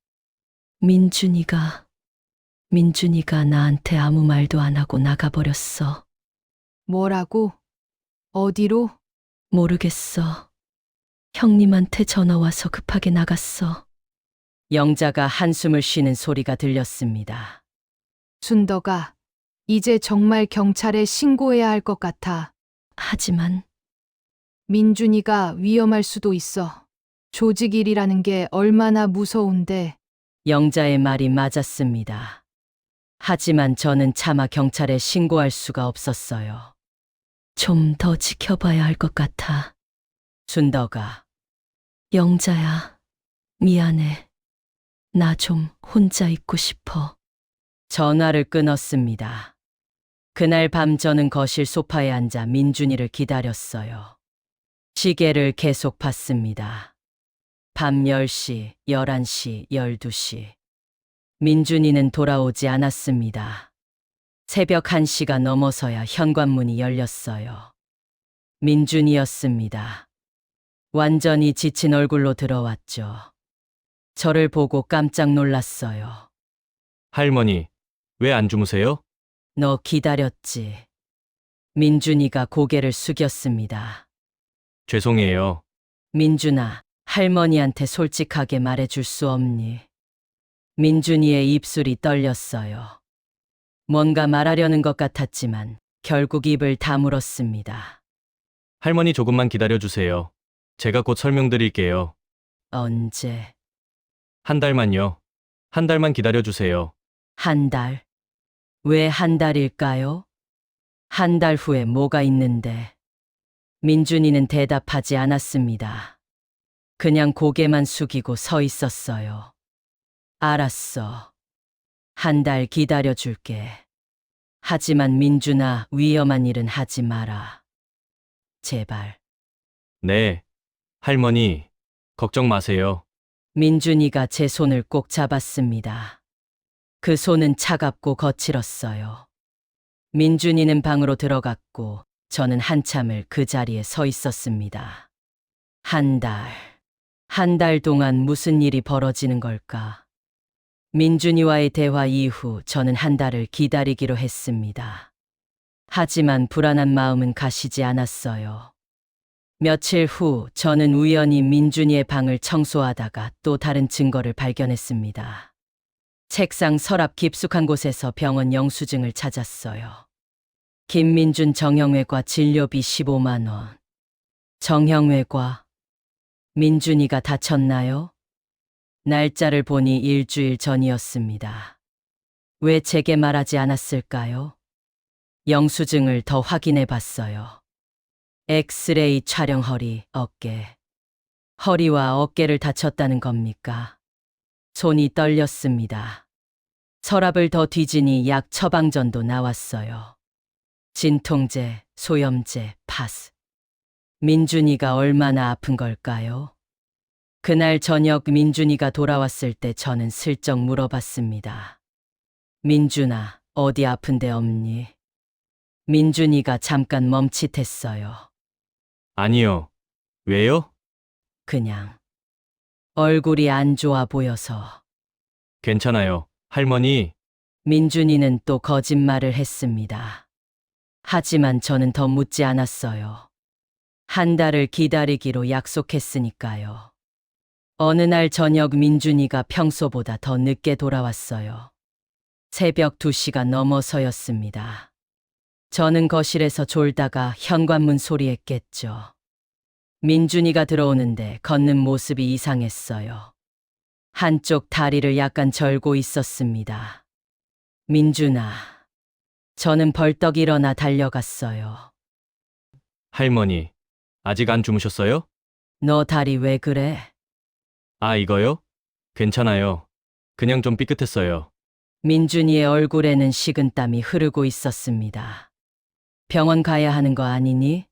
민준이가 나한테 아무 말도 안 하고 나가버렸어. 뭐라고? 어디로? 모르겠어. 형님한테 전화 와서 급하게 나갔어. 영자가 한숨을 쉬는 소리가 들렸습니다. 순덕아, 이제 정말 경찰에 신고해야 할 것 같아. 하지만 민준이가 위험할 수도 있어. 조직 일이라는 게 얼마나 무서운데. 영자의 말이 맞았습니다. 하지만 저는 차마 경찰에 신고할 수가 없었어요. 좀 더 지켜봐야 할 것 같아. 순덕아. 영자야, 미안해. 나 좀 혼자 있고 싶어. 전화를 끊었습니다. 그날 밤 저는 거실 소파에 앉아 민준이를 기다렸어요. 시계를 계속 봤습니다. 밤 10시, 11시, 12시. 민준이는 돌아오지 않았습니다. 새벽 1시가 넘어서야 현관문이 열렸어요. 민준이었습니다. 완전히 지친 얼굴로 들어왔죠. 저를 보고 깜짝 놀랐어요. 할머니, 왜 안 주무세요? 너 기다렸지. 민준이가 고개를 숙였습니다. 죄송해요. 민준아, 할머니한테 솔직하게 말해줄 수 없니? 민준이의 입술이 떨렸어요. 뭔가 말하려는 것 같았지만 결국 입을 다물었습니다. 할머니 조금만 기다려주세요. 제가 곧 설명드릴게요. 언제? 한 달만요. 한 달만 기다려주세요. 한 달? 왜 한 달일까요? 한 달 후에 뭐가 있는데? 민준이는 대답하지 않았습니다. 그냥 고개만 숙이고 서 있었어요. 알았어. 한 달 기다려줄게. 하지만 민준아, 위험한 일은 하지 마라. 제발. 네. 할머니, 걱정 마세요. 민준이가 제 손을 꼭 잡았습니다. 그 손은 차갑고 거칠었어요. 민준이는 방으로 들어갔고 저는 한참을 그 자리에 서 있었습니다. 한 달 동안 무슨 일이 벌어지는 걸까? 민준이와의 대화 이후 저는 한 달을 기다리기로 했습니다. 하지만 불안한 마음은 가시지 않았어요. 며칠 후 저는 우연히 민준이의 방을 청소하다가 또 다른 증거를 발견했습니다. 책상 서랍 깊숙한 곳에서 병원 영수증을 찾았어요. 김민준 정형외과 진료비 15만 원. 정형외과. 민준이가 다쳤나요? 날짜를 보니 일주일 전이었습니다. 왜 제게 말하지 않았을까요? 영수증을 더 확인해 봤어요. 엑스레이 촬영 허리, 어깨. 허리와 어깨를 다쳤다는 겁니까? 손이 떨렸습니다. 서랍을 더 뒤지니 약 처방전도 나왔어요. 진통제, 소염제, 파스. 민준이가 얼마나 아픈 걸까요? 그날 저녁 민준이가 돌아왔을 때 저는 슬쩍 물어봤습니다. 민준아, 어디 아픈 데 없니? 민준이가 잠깐 멈칫했어요. 아니요. 왜요? 그냥. 얼굴이 안 좋아 보여서. 괜찮아요. 할머니, 민준이는 또 거짓말을 했습니다. 하지만 저는 더 묻지 않았어요. 한 달을 기다리기로 약속했으니까요. 어느 날 저녁 민준이가 평소보다 더 늦게 돌아왔어요. 새벽 2시가 넘어서였습니다. 저는 거실에서 졸다가 현관문 소리에 깼죠. 민준이가 들어오는데 걷는 모습이 이상했어요. 한쪽 다리를 약간 절고 있었습니다. 민준아. 저는 벌떡 일어나 달려갔어요. 할머니, 아직 안 주무셨어요? 너 다리 왜 그래? 아, 이거요? 괜찮아요. 그냥 좀 삐끗했어요. 민준이의 얼굴에는 식은땀이 흐르고 있었습니다. 병원 가야 하는 거 아니니?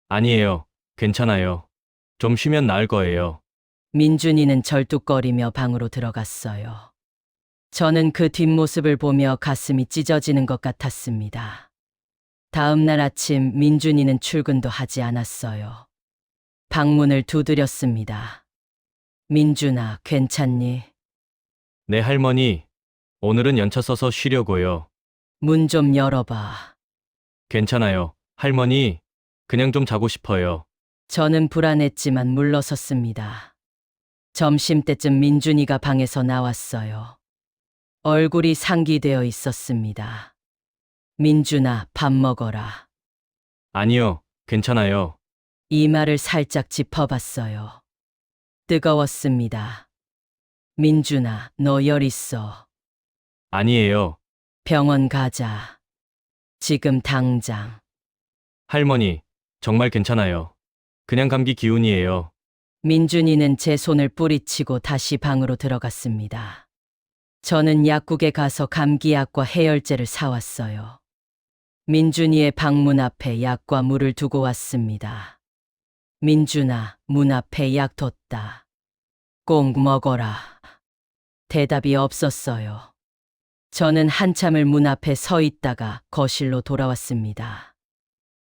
아니에요. 괜찮아요. 좀 쉬면 나을 거예요. 민준이는 절뚝거리며 방으로 들어갔어요. 저는 그 뒷모습을 보며 가슴이 찢어지는 것 같았습니다. 다음 날 아침 민준이는 출근도 하지 않았어요. 방문을 두드렸습니다. 민준아, 괜찮니? 네, 할머니. 오늘은 연차 써서 쉬려고요. 문 좀 열어봐. 괜찮아요. 할머니, 그냥 좀 자고 싶어요. 저는 불안했지만 물러섰습니다. 점심때쯤 민준이가 방에서 나왔어요. 얼굴이 상기되어 있었습니다. 민준아, 밥 먹어라. 아니요, 괜찮아요. 이마를 살짝 짚어봤어요. 뜨거웠습니다. 민준아, 너 열 있어. 아니에요. 병원 가자. 지금 당장. 할머니, 정말 괜찮아요. 그냥 감기 기운이에요. 민준이는 제 손을 뿌리치고 다시 방으로 들어갔습니다. 저는 약국에 가서 감기약과 해열제를 사왔어요. 민준이의 방문 앞에 약과 물을 두고 왔습니다. 민준아, 문 앞에 약 뒀다. 꼭 먹어라. 대답이 없었어요. 저는 한참을 문 앞에 서 있다가 거실로 돌아왔습니다.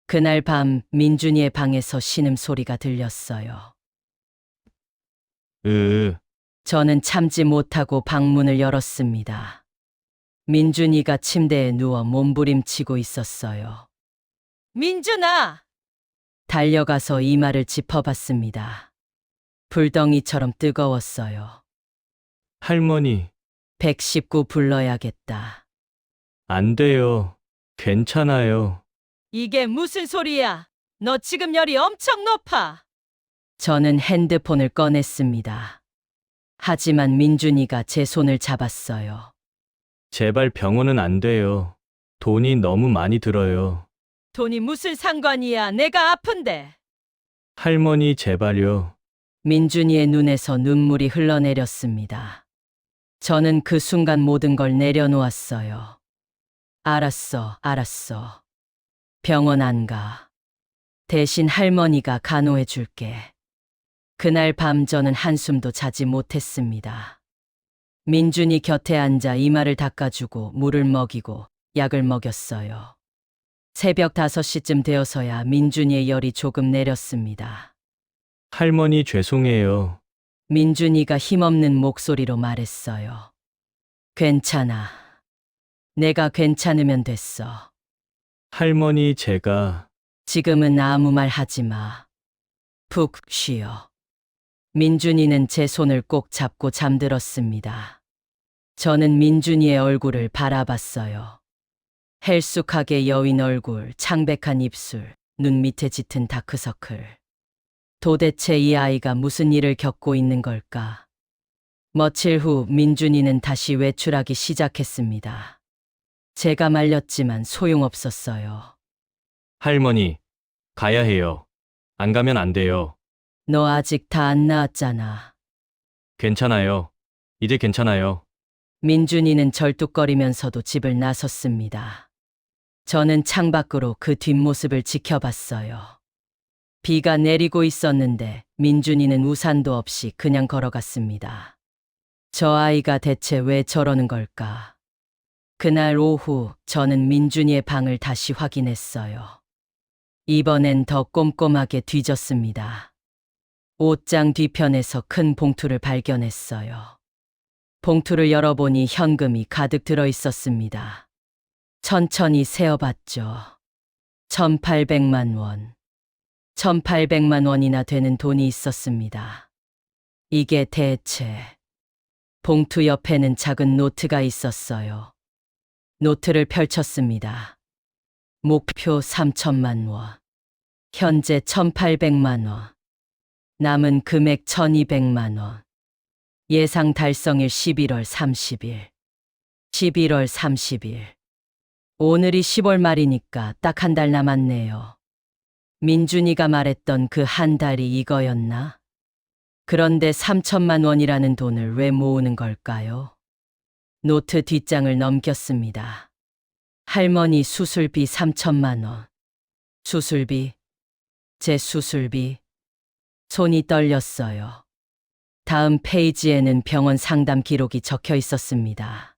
그날 밤 민준이의 방에서 신음소리가 들렸어요. 저는 참지 못하고 방문을 열었습니다. 민준이가 침대에 누워 몸부림치고 있었어요. 민준아! 달려가서 이마를 짚어봤습니다. 불덩이처럼 뜨거웠어요. 할머니, 119 불러야겠다. 안 돼요. 괜찮아요. 이게 무슨 소리야? 너 지금 열이 엄청 높아. 저는 핸드폰을 꺼냈습니다. 하지만 민준이가 제 손을 잡았어요. 제발 병원은 안 돼요. 돈이 너무 많이 들어요. 돈이 무슨 상관이야? 내가 아픈데. 할머니, 제발요. 민준이의 눈에서 눈물이 흘러내렸습니다. 저는 그 순간 모든 걸 내려놓았어요. 알았어. 병원 안 가. 대신 할머니가 간호해 줄게. 그날 밤 저는 한숨도 자지 못했습니다. 민준이 곁에 앉아 이마를 닦아주고 물을 먹이고 약을 먹였어요. 새벽 5시쯤 되어서야 민준이의 열이 조금 내렸습니다. 할머니, 죄송해요. 민준이가 힘없는 목소리로 말했어요. 괜찮아. 내가 괜찮으면 됐어. 할머니, 제가 지금은 아무 말 하지 마. 푹 쉬어. 민준이는 제 손을 꼭 잡고 잠들었습니다. 저는 민준이의 얼굴을 바라봤어요. 헬쑥하게 여윈 얼굴, 창백한 입술, 눈 밑에 짙은 다크서클. 도대체 이 아이가 무슨 일을 겪고 있는 걸까? 며칠 후 민준이는 다시 외출하기 시작했습니다. 제가 말렸지만 소용없었어요. 할머니, 가야 해요. 안 가면 안 돼요. 너 아직 다 안 나았잖아. 괜찮아요. 이제 괜찮아요. 민준이는 절뚝거리면서도 집을 나섰습니다. 저는 창밖으로 그 뒷모습을 지켜봤어요. 비가 내리고 있었는데 민준이는 우산도 없이 그냥 걸어갔습니다. 저 아이가 대체 왜 저러는 걸까? 그날 오후 저는 민준이의 방을 다시 확인했어요. 이번엔 더 꼼꼼하게 뒤졌습니다. 옷장 뒤편에서 큰 봉투를 발견했어요. 봉투를 열어보니 현금이 가득 들어 있었습니다. 천천히 세어봤죠. 1,800만 원. 1,800만 원이나 되는 돈이 있었습니다. 이게 대체... 봉투 옆에는 작은 노트가 있었어요. 노트를 펼쳤습니다. 목표 3,000만 원. 현재 1,800만 원. 남은 금액 1,200만 원. 예상 달성일 11월 30일. 11월 30일. 오늘이 10월 말이니까 딱 한 달 남았네요. 민준이가 말했던 그 한 달이 이거였나? 그런데 3,000만 원이라는 돈을 왜 모으는 걸까요? 노트 뒷장을 넘겼습니다. 할머니 수술비 3,000만 원. 수술비? 제 수술비? 손이 떨렸어요. 다음 페이지에는 병원 상담 기록이 적혀 있었습니다.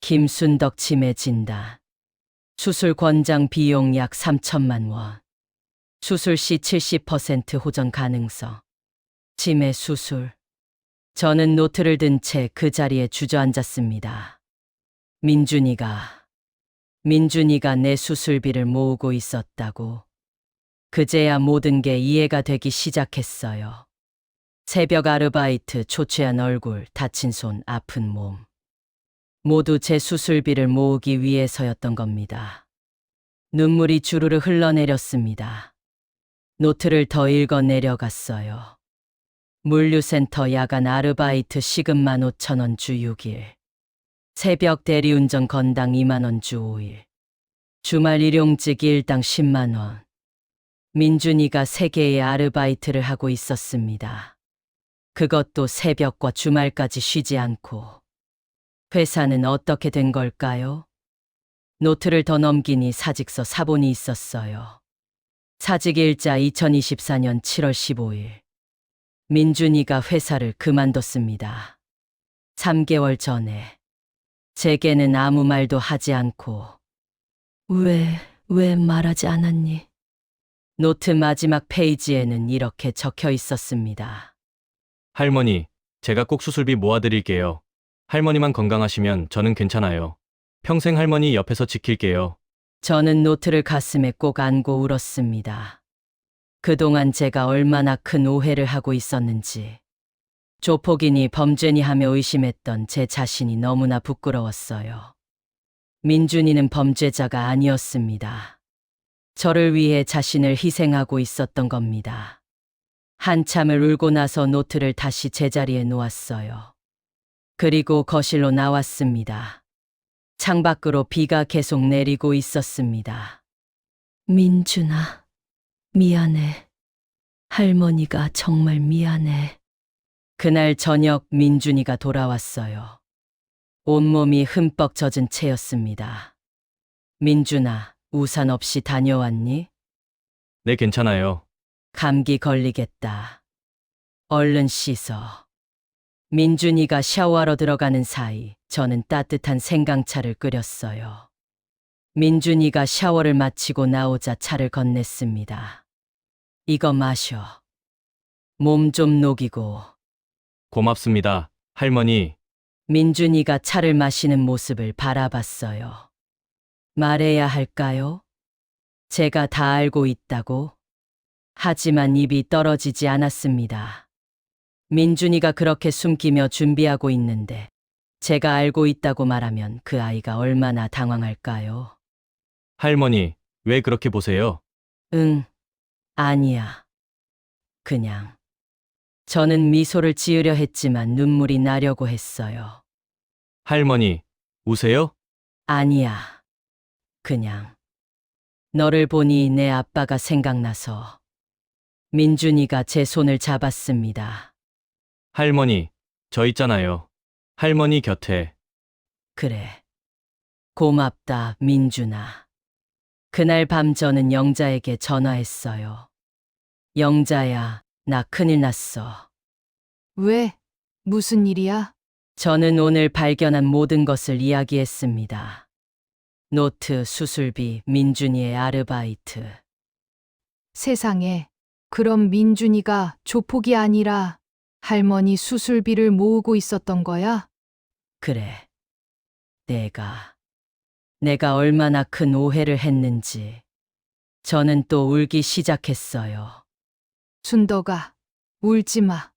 김순덕 치매 진단. 수술 권장 비용 약 3,000만 원. 수술 시 70% 호전 가능성. 치매 수술. 저는 노트를 든 채 그 자리에 주저앉았습니다. 민준이가 내 수술비를 모으고 있었다고. 그제야 모든 게 이해가 되기 시작했어요. 새벽 아르바이트, 초췌한 얼굴, 다친 손, 아픈 몸. 모두 제 수술비를 모으기 위해서였던 겁니다. 눈물이 주르르 흘러내렸습니다. 노트를 더 읽어 내려갔어요. 물류센터 야간 아르바이트 시급 15,000원 주 6일. 새벽 대리운전 건당 2만 원 주 5일. 주말 일용직 일당 10만 원. 민준이가 3개의 아르바이트를 하고 있었습니다. 그것도 새벽과 주말까지 쉬지 않고. 회사는 어떻게 된 걸까요? 노트를 더 넘기니 사직서 사본이 있었어요. 사직일자 2024년 7월 15일. 민준이가 회사를 그만뒀습니다. 3개월 전에. 제게는 아무 말도 하지 않고. 왜 말하지 않았니? 노트 마지막 페이지에는 이렇게 적혀 있었습니다. 할머니, 제가 꼭 수술비 모아드릴게요. 할머니만 건강하시면 저는 괜찮아요. 평생 할머니 옆에서 지킬게요. 저는 노트를 가슴에 꼭 안고 울었습니다. 그동안 제가 얼마나 큰 오해를 하고 있었는지. 조폭이니 범죄니 하며 의심했던 제 자신이 너무나 부끄러웠어요. 민준이는 범죄자가 아니었습니다. 저를 위해 자신을 희생하고 있었던 겁니다. 한참을 울고 나서 노트를 다시 제자리에 놓았어요. 그리고 거실로 나왔습니다. 창밖으로 비가 계속 내리고 있었습니다. 민준아, 미안해. 할머니가 정말 미안해. 그날 저녁 민준이가 돌아왔어요. 온몸이 흠뻑 젖은 채였습니다. 민준아, 우산 없이 다녀왔니? 네, 괜찮아요. 감기 걸리겠다. 얼른 씻어. 민준이가 샤워하러 들어가는 사이 저는 따뜻한 생강차를 끓였어요. 민준이가 샤워를 마치고 나오자 차를 건넸습니다. 이거 마셔. 몸 좀 녹이고. 고맙습니다, 할머니. 민준이가 차를 마시는 모습을 바라봤어요. 말해야 할까요? 제가 다 알고 있다고? 하지만 입이 떨어지지 않았습니다. 민준이가 그렇게 숨기며 준비하고 있는데 제가 알고 있다고 말하면 그 아이가 얼마나 당황할까요? 할머니, 왜 그렇게 보세요? 응, 아니야. 그냥. 저는 미소를 지으려 했지만 눈물이 나려고 했어요. 할머니, 우세요? 아니야. 그냥. 너를 보니 내 아빠가 생각나서. 민준이가 제 손을 잡았습니다. 할머니, 저 있잖아요. 할머니 곁에. 그래. 고맙다, 민준아. 그날 밤 저는 영자에게 전화했어요. 영자야, 나 큰일 났어. 왜? 무슨 일이야? 저는 오늘 발견한 모든 것을 이야기했습니다. 노트, 수술비, 민준이의 아르바이트. 세상에. 그럼 민준이가 조폭이 아니라 할머니 수술비를 모으고 있었던 거야? 그래. 내가 얼마나 큰 오해를 했는지. 저는 또 울기 시작했어요. 순덕아, 울지 마.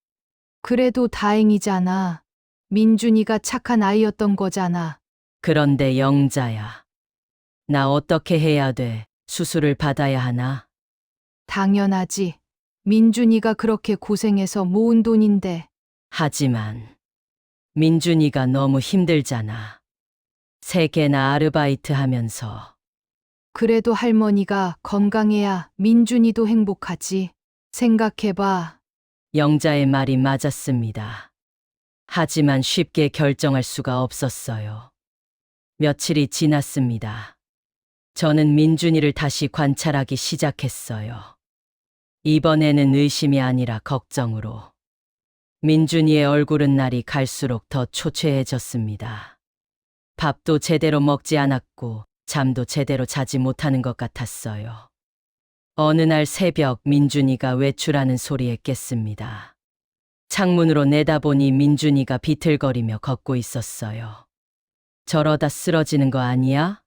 그래도 다행이잖아. 민준이가 착한 아이였던 거잖아. 그런데 영자야. 나 어떻게 해야 돼? 수술을 받아야 하나? 당연하지. 민준이가 그렇게 고생해서 모은 돈인데. 하지만 민준이가 너무 힘들잖아. 3개나 아르바이트 하면서. 그래도 할머니가 건강해야 민준이도 행복하지. 생각해봐. 영자의 말이 맞았습니다. 하지만 쉽게 결정할 수가 없었어요. 며칠이 지났습니다. 저는 민준이를 다시 관찰하기 시작했어요. 이번에는 의심이 아니라 걱정으로. 민준이의 얼굴은 날이 갈수록 더 초췌해졌습니다. 밥도 제대로 먹지 않았고 잠도 제대로 자지 못하는 것 같았어요. 어느 날 새벽 민준이가 외출하는 소리에 깼습니다. 창문으로 내다보니 민준이가 비틀거리며 걷고 있었어요. 저러다 쓰러지는 거 아니야?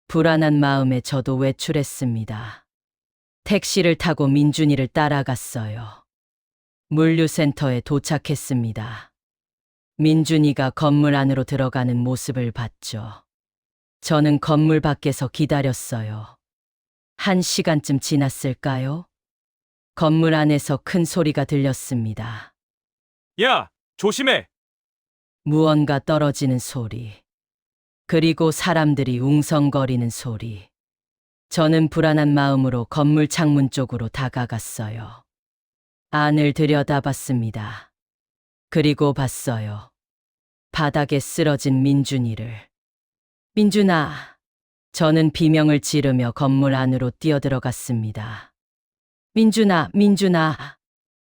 불안한 마음에 저도 외출했습니다. 택시를 타고 민준이를 따라갔어요. 물류센터에 도착했습니다. 민준이가 건물 안으로 들어가는 모습을 봤죠. 저는 건물 밖에서 기다렸어요. 1시간쯤 지났을까요? 건물 안에서 큰 소리가 들렸습니다. 야, 조심해! 무언가 떨어지는 소리. 그리고 사람들이 웅성거리는 소리. 저는 불안한 마음으로 건물 창문 쪽으로 다가갔어요. 안을 들여다봤습니다. 그리고 봤어요. 바닥에 쓰러진 민준이를. 민준아! 저는 비명을 지르며 건물 안으로 뛰어들어갔습니다. 민준아, 민준아!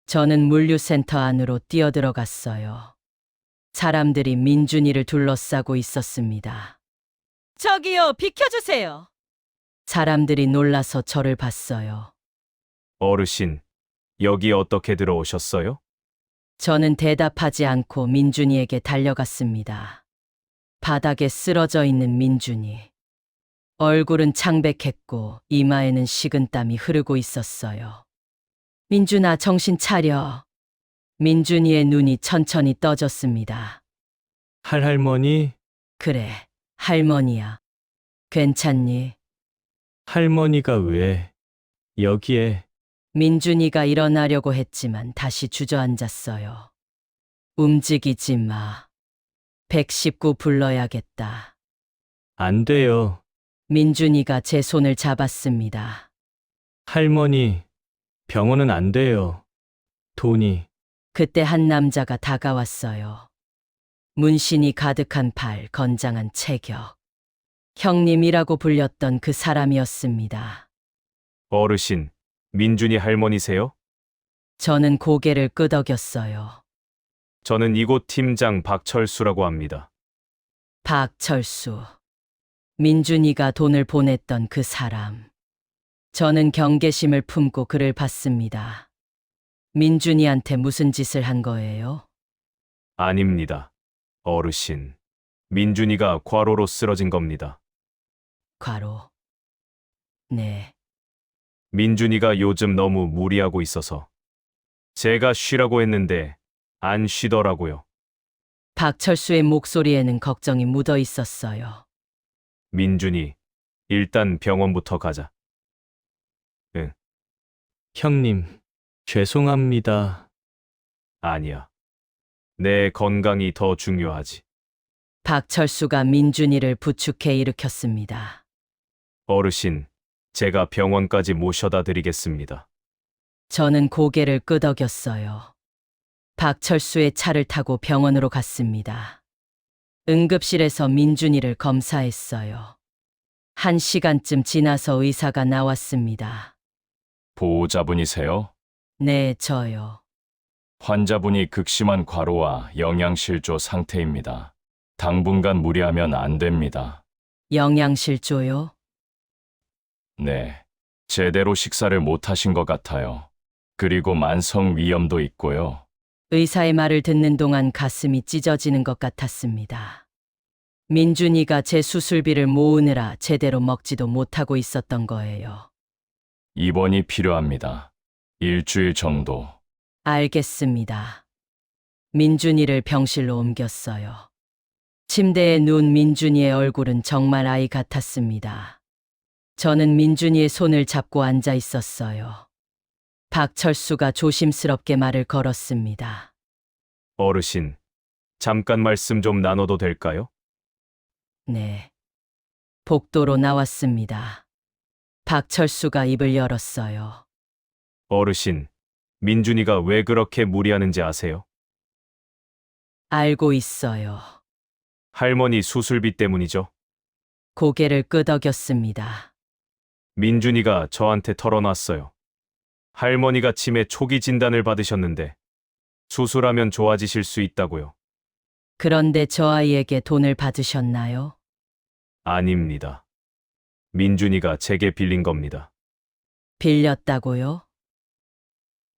저는 물류센터 안으로 뛰어들어갔어요. 사람들이 민준이를 둘러싸고 있었습니다. 저기요, 비켜주세요! 사람들이 놀라서 저를 봤어요. 어르신, 여기 어떻게 들어오셨어요? 저는 대답하지 않고 민준이에게 달려갔습니다. 바닥에 쓰러져 있는 민준이. 얼굴은 창백했고 이마에는 식은땀이 흐르고 있었어요. 민준아, 정신 차려. 민준이의 눈이 천천히 떠졌습니다. 할머니, 그래, 할머니야. 괜찮니? 할머니가 왜 여기에? 민준이가 일어나려고 했지만 다시 주저앉았어요. 움직이지 마. 119 불러야겠다. 안 돼요. 민준이가 제 손을 잡았습니다. 할머니, 병원은 안 돼요. 돈이. 그때 한 남자가 다가왔어요. 문신이 가득한 팔, 건장한 체격. 형님이라고 불렸던 그 사람이었습니다. 어르신, 민준이 할머니세요? 저는 고개를 끄덕였어요. 저는 이곳 팀장 박철수라고 합니다. 박철수. 민준이가 돈을 보냈던 그 사람. 저는 경계심을 품고 그를 봤습니다. 민준이한테 무슨 짓을 한 거예요? 아닙니다. 어르신, 민준이가 과로로 쓰러진 겁니다. 과로. 네. 민준이가 요즘 너무 무리하고 있어서 제가 쉬라고 했는데 안 쉬더라고요. 박철수의 목소리에는 걱정이 묻어 있었어요. 민준이, 일단 병원부터 가자. 형님, 죄송합니다. 아니야. 내 건강이 더 중요하지. 박철수가 민준이를 부축해 일으켰습니다. 어르신, 제가 병원까지 모셔다 드리겠습니다. 저는 고개를 끄덕였어요. 박철수의 차를 타고 병원으로 갔습니다. 응급실에서 민준이를 검사했어요. 1시간쯤 지나서 의사가 나왔습니다. 보호자분이세요? 네, 저요. 환자분이 극심한 과로와 영양실조 상태입니다. 당분간 무리하면 안 됩니다. 영양실조요? 네. 제대로 식사를 못 하신 것 같아요. 그리고 만성 위염도 있고요. 의사의 말을 듣는 동안 가슴이 찢어지는 것 같았습니다. 민준이가 제 수술비를 모으느라 제대로 먹지도 못하고 있었던 거예요. 입원이 필요합니다. 일주일 정도. 알겠습니다. 민준이를 병실로 옮겼어요. 침대에 누운 민준이의 얼굴은 정말 아이 같았습니다. 저는 민준이의 손을 잡고 앉아 있었어요. 박철수가 조심스럽게 말을 걸었습니다. 어르신, 잠깐 말씀 좀 나눠도 될까요? 네. 복도로 나왔습니다. 박철수가 입을 열었어요. 어르신, 민준이가 왜 그렇게 무리하는지 아세요? 알고 있어요. 할머니 수술비 때문이죠. 고개를 끄덕였습니다. 민준이가 저한테 털어놨어요. 할머니가 치매 초기 진단을 받으셨는데 수술하면 좋아지실 수 있다고요. 그런데 저 아이에게 돈을 받으셨나요? 아닙니다. 민준이가 제게 빌린 겁니다. 빌렸다고요?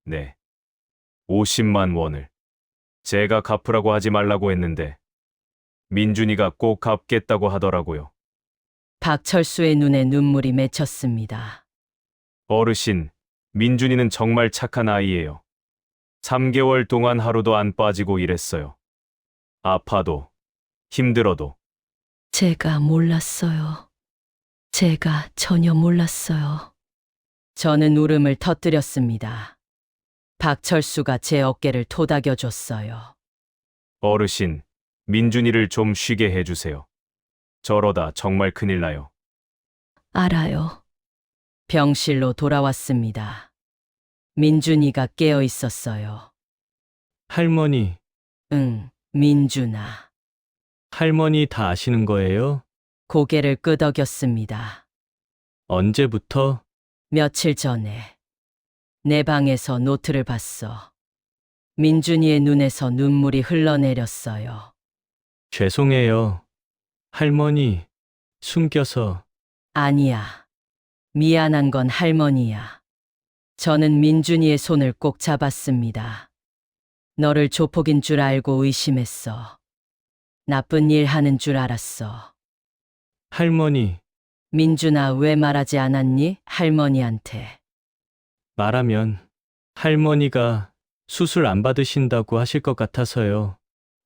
네. 50만 원을. 제가 갚으라고 하지 말라고 했는데 민준이가 꼭 갚겠다고 하더라고요. 박철수의 눈에 눈물이 맺혔습니다. 어르신, 민준이는 정말 착한 아이예요. 3개월 동안 하루도 안 빠지고 일했어요. 아파도, 힘들어도. 제가 몰랐어요. 제가 전혀 몰랐어요. 저는 울음을 터뜨렸습니다. 박철수가 제 어깨를 토닥여 줬어요. 어르신, 민준이를 좀 쉬게 해주세요. 저러다 정말 큰일 나요. 알아요. 병실로 돌아왔습니다. 민준이가 깨어 있었어요. 할머니, 응, 민준아. 할머니 다 아시는 거예요? 고개를 끄덕였습니다. 언제부터? 며칠 전에 내 방에서 노트를 봤어. 민준이의 눈에서 눈물이 흘러내렸어요. 죄송해요. 할머니, 숨겨서. 아니야. 미안한 건 할머니야. 저는 민준이의 손을 꼭 잡았습니다. 너를 조폭인 줄 알고 의심했어. 나쁜 일 하는 줄 알았어. 할머니, 민준아, 왜 말하지 않았니? 할머니한테. 말하면 할머니가 수술 안 받으신다고 하실 것 같아서요.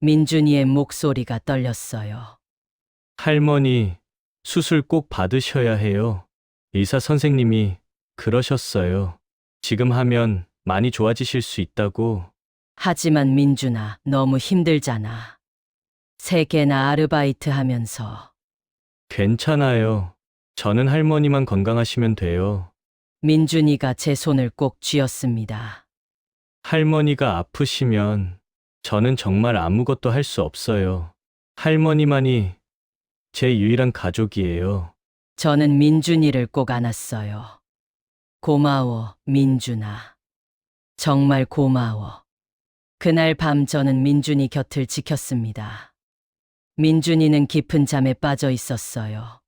민준이의 목소리가 떨렸어요. 할머니, 수술 꼭 받으셔야 해요. 의사 선생님이 그러셨어요. 지금 하면 많이 좋아지실 수 있다고. 하지만 민준아, 너무 힘들잖아. 3개나 아르바이트 하면서. 괜찮아요. 저는 할머니만 건강하시면 돼요. 민준이가 제 손을 꼭 쥐었습니다. 할머니가 아프시면 저는 정말 아무것도 할 수 없어요. 할머니만이 제 유일한 가족이에요. 저는 민준이를 꼭 안았어요. 고마워, 민준아. 정말 고마워. 그날 밤 저는 민준이 곁을 지켰습니다. 민준이는 깊은 잠에 빠져 있었어요.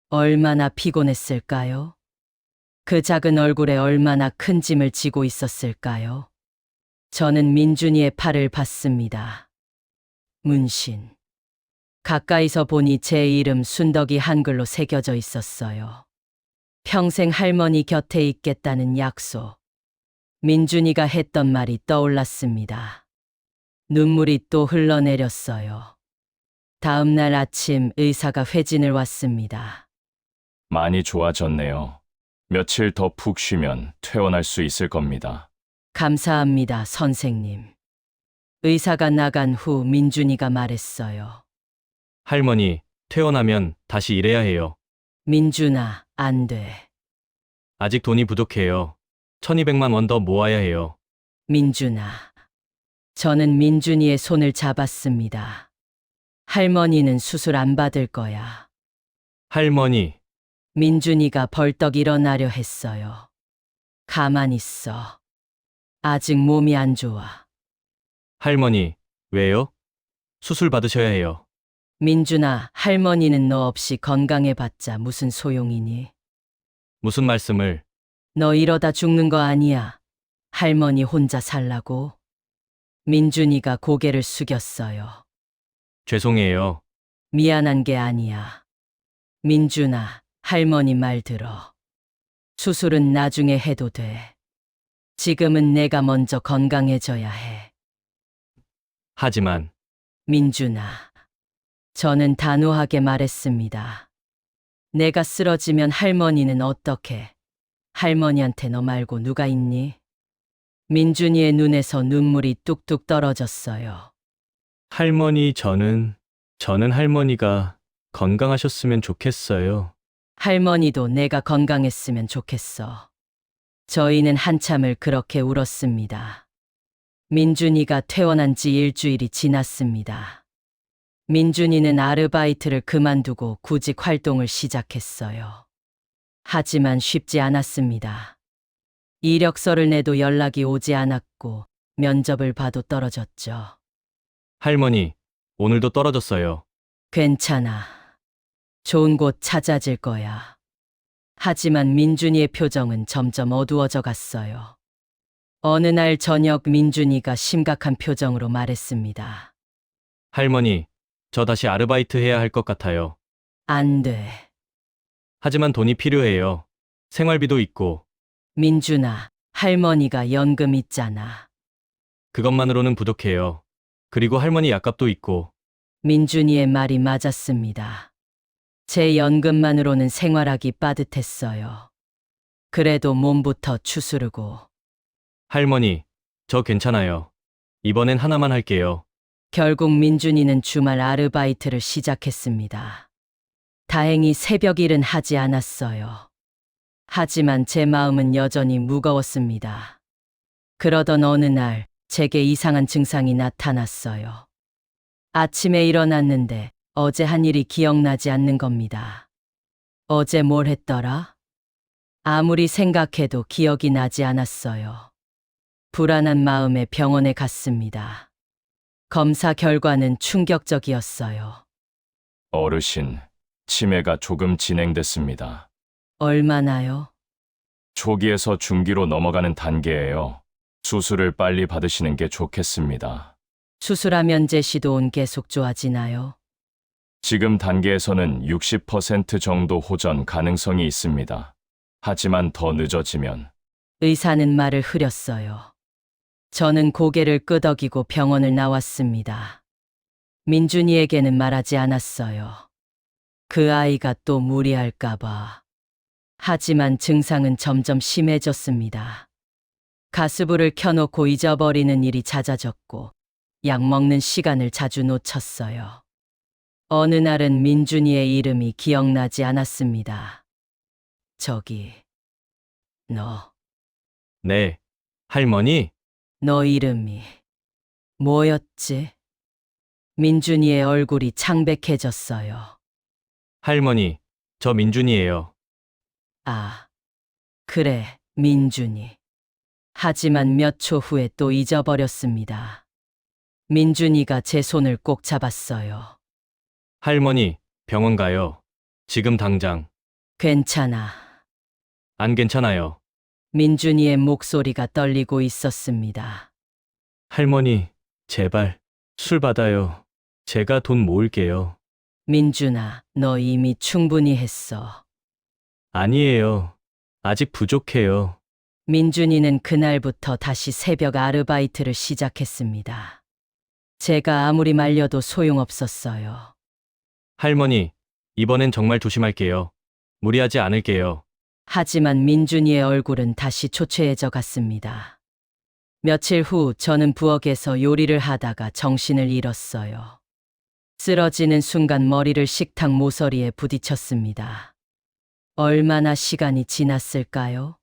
얼마나 피곤했을까요? 그 작은 얼굴에 얼마나 큰 짐을 지고 있었을까요? 저는 민준이의 팔을 봤습니다. 문신. 가까이서 보니 제 이름 순덕이 한글로 새겨져 있었어요. 평생 할머니 곁에 있겠다는 약속. 민준이가 했던 말이 떠올랐습니다. 눈물이 또 흘러내렸어요. 다음 날 아침 의사가 회진을 왔습니다. 많이 좋아졌네요. 며칠 더 푹 쉬면 퇴원할 수 있을 겁니다. 감사합니다, 선생님. 의사가 나간 후 민준이가 말했어요. 할머니, 퇴원하면 다시 일해야 해요. 민준아, 안 돼. 아직 돈이 부족해요. 1200만 원 더 모아야 해요. 민준아. 저는 민준이의 손을 잡았습니다. 할머니는 수술 안 받을 거야. 할머니, 민준이가 벌떡 일어나려 했어요. 가만 있어. 아직 몸이 안 좋아. 할머니, 왜요? 수술 받으셔야 해요. 민준아, 할머니는 너 없이 건강해봤자 무슨 소용이니? 무슨 말씀을? 너 이러다 죽는 거 아니야. 할머니 혼자 살라고? 민준이가 고개를 숙였어요. 죄송해요. 미안한 게 아니야. 민준아, 할머니 말 들어. 수술은 나중에 해도 돼. 지금은 내가 먼저 건강해져야 해. 하지만 민준아. 저는 단호하게 말했습니다. 내가 쓰러지면 할머니는 어떻게? 할머니한테 너 말고 누가 있니? 민준이의 눈에서 눈물이 뚝뚝 떨어졌어요. 할머니, 저는 할머니가 건강하셨으면 좋겠어요. 할머니도 내가 건강했으면 좋겠어. 저희는 한참을 그렇게 울었습니다. 민준이가 퇴원한 지 일주일이 지났습니다. 민준이는 아르바이트를 그만두고 구직 활동을 시작했어요. 하지만 쉽지 않았습니다. 이력서를 내도 연락이 오지 않았고 면접을 봐도 떨어졌죠. 할머니, 오늘도 떨어졌어요. 괜찮아. 좋은 곳 찾아질 거야. 하지만 민준이의 표정은 점점 어두워져 갔어요. 어느 날 저녁 민준이가 심각한 표정으로 말했습니다. 할머니, 저 다시 아르바이트 해야 할 것 같아요. 안 돼. 하지만 돈이 필요해요. 생활비도 있고, 민준아, 할머니가 연금 있잖아. 그것만으로는 부족해요. 그리고 할머니 약값도 있고, 민준이의 말이 맞았습니다. 제 연금만으로는 생활하기 빠듯했어요. 그래도 몸부터 추스르고. 할머니, 저 괜찮아요. 이번엔 하나만 할게요. 결국 민준이는 주말 아르바이트를 시작했습니다. 다행히 새벽 일은 하지 않았어요. 하지만 제 마음은 여전히 무거웠습니다. 그러던 어느 날 제게 이상한 증상이 나타났어요. 아침에 일어났는데 어제 한 일이 기억나지 않는 겁니다. 어제 뭘 했더라? 아무리 생각해도 기억이 나지 않았어요. 불안한 마음에 병원에 갔습니다. 검사 결과는 충격적이었어요. 어르신, 치매가 조금 진행됐습니다. 얼마나요? 초기에서 중기로 넘어가는 단계예요. 수술을 빨리 받으시는 게 좋겠습니다. 수술하면 제시도는 계속 좋아지나요? 지금 단계에서는 60% 정도 호전 가능성이 있습니다. 하지만 더 늦어지면 의사는 말을 흐렸어요. 저는 고개를 끄덕이고 병원을 나왔습니다. 민준이에게는 말하지 않았어요. 그 아이가 또 무리할까봐. 하지만 증상은 점점 심해졌습니다. 가스불을 켜놓고 잊어버리는 일이 잦아졌고, 약 먹는 시간을 자주 놓쳤어요. 어느 날은 민준이의 이름이 기억나지 않았습니다. 저기, 네, 할머니? 너 이름이 뭐였지? 민준이의 얼굴이 창백해졌어요. 할머니, 저 민준이에요. 아, 그래, 민준이. 하지만 몇 초 후에 또 잊어버렸습니다. 민준이가 제 손을 꼭 잡았어요. 할머니, 병원 가요. 지금 당장. 괜찮아. 안 괜찮아요. 민준이의 목소리가 떨리고 있었습니다. 할머니, 제발, 술 받아요. 제가 돈 모을게요. 민준아, 너 이미 충분히 했어. 아니에요. 아직 부족해요. 민준이는 그날부터 다시 새벽 아르바이트를 시작했습니다. 제가 아무리 말려도 소용없었어요. 할머니, 이번엔 정말 조심할게요. 무리하지 않을게요. 하지만 민준이의 얼굴은 다시 초췌해져 갔습니다. 며칠 후 저는 부엌에서 요리를 하다가 정신을 잃었어요. 쓰러지는 순간 머리를 식탁 모서리에 부딪혔습니다. 얼마나 시간이 지났을까요?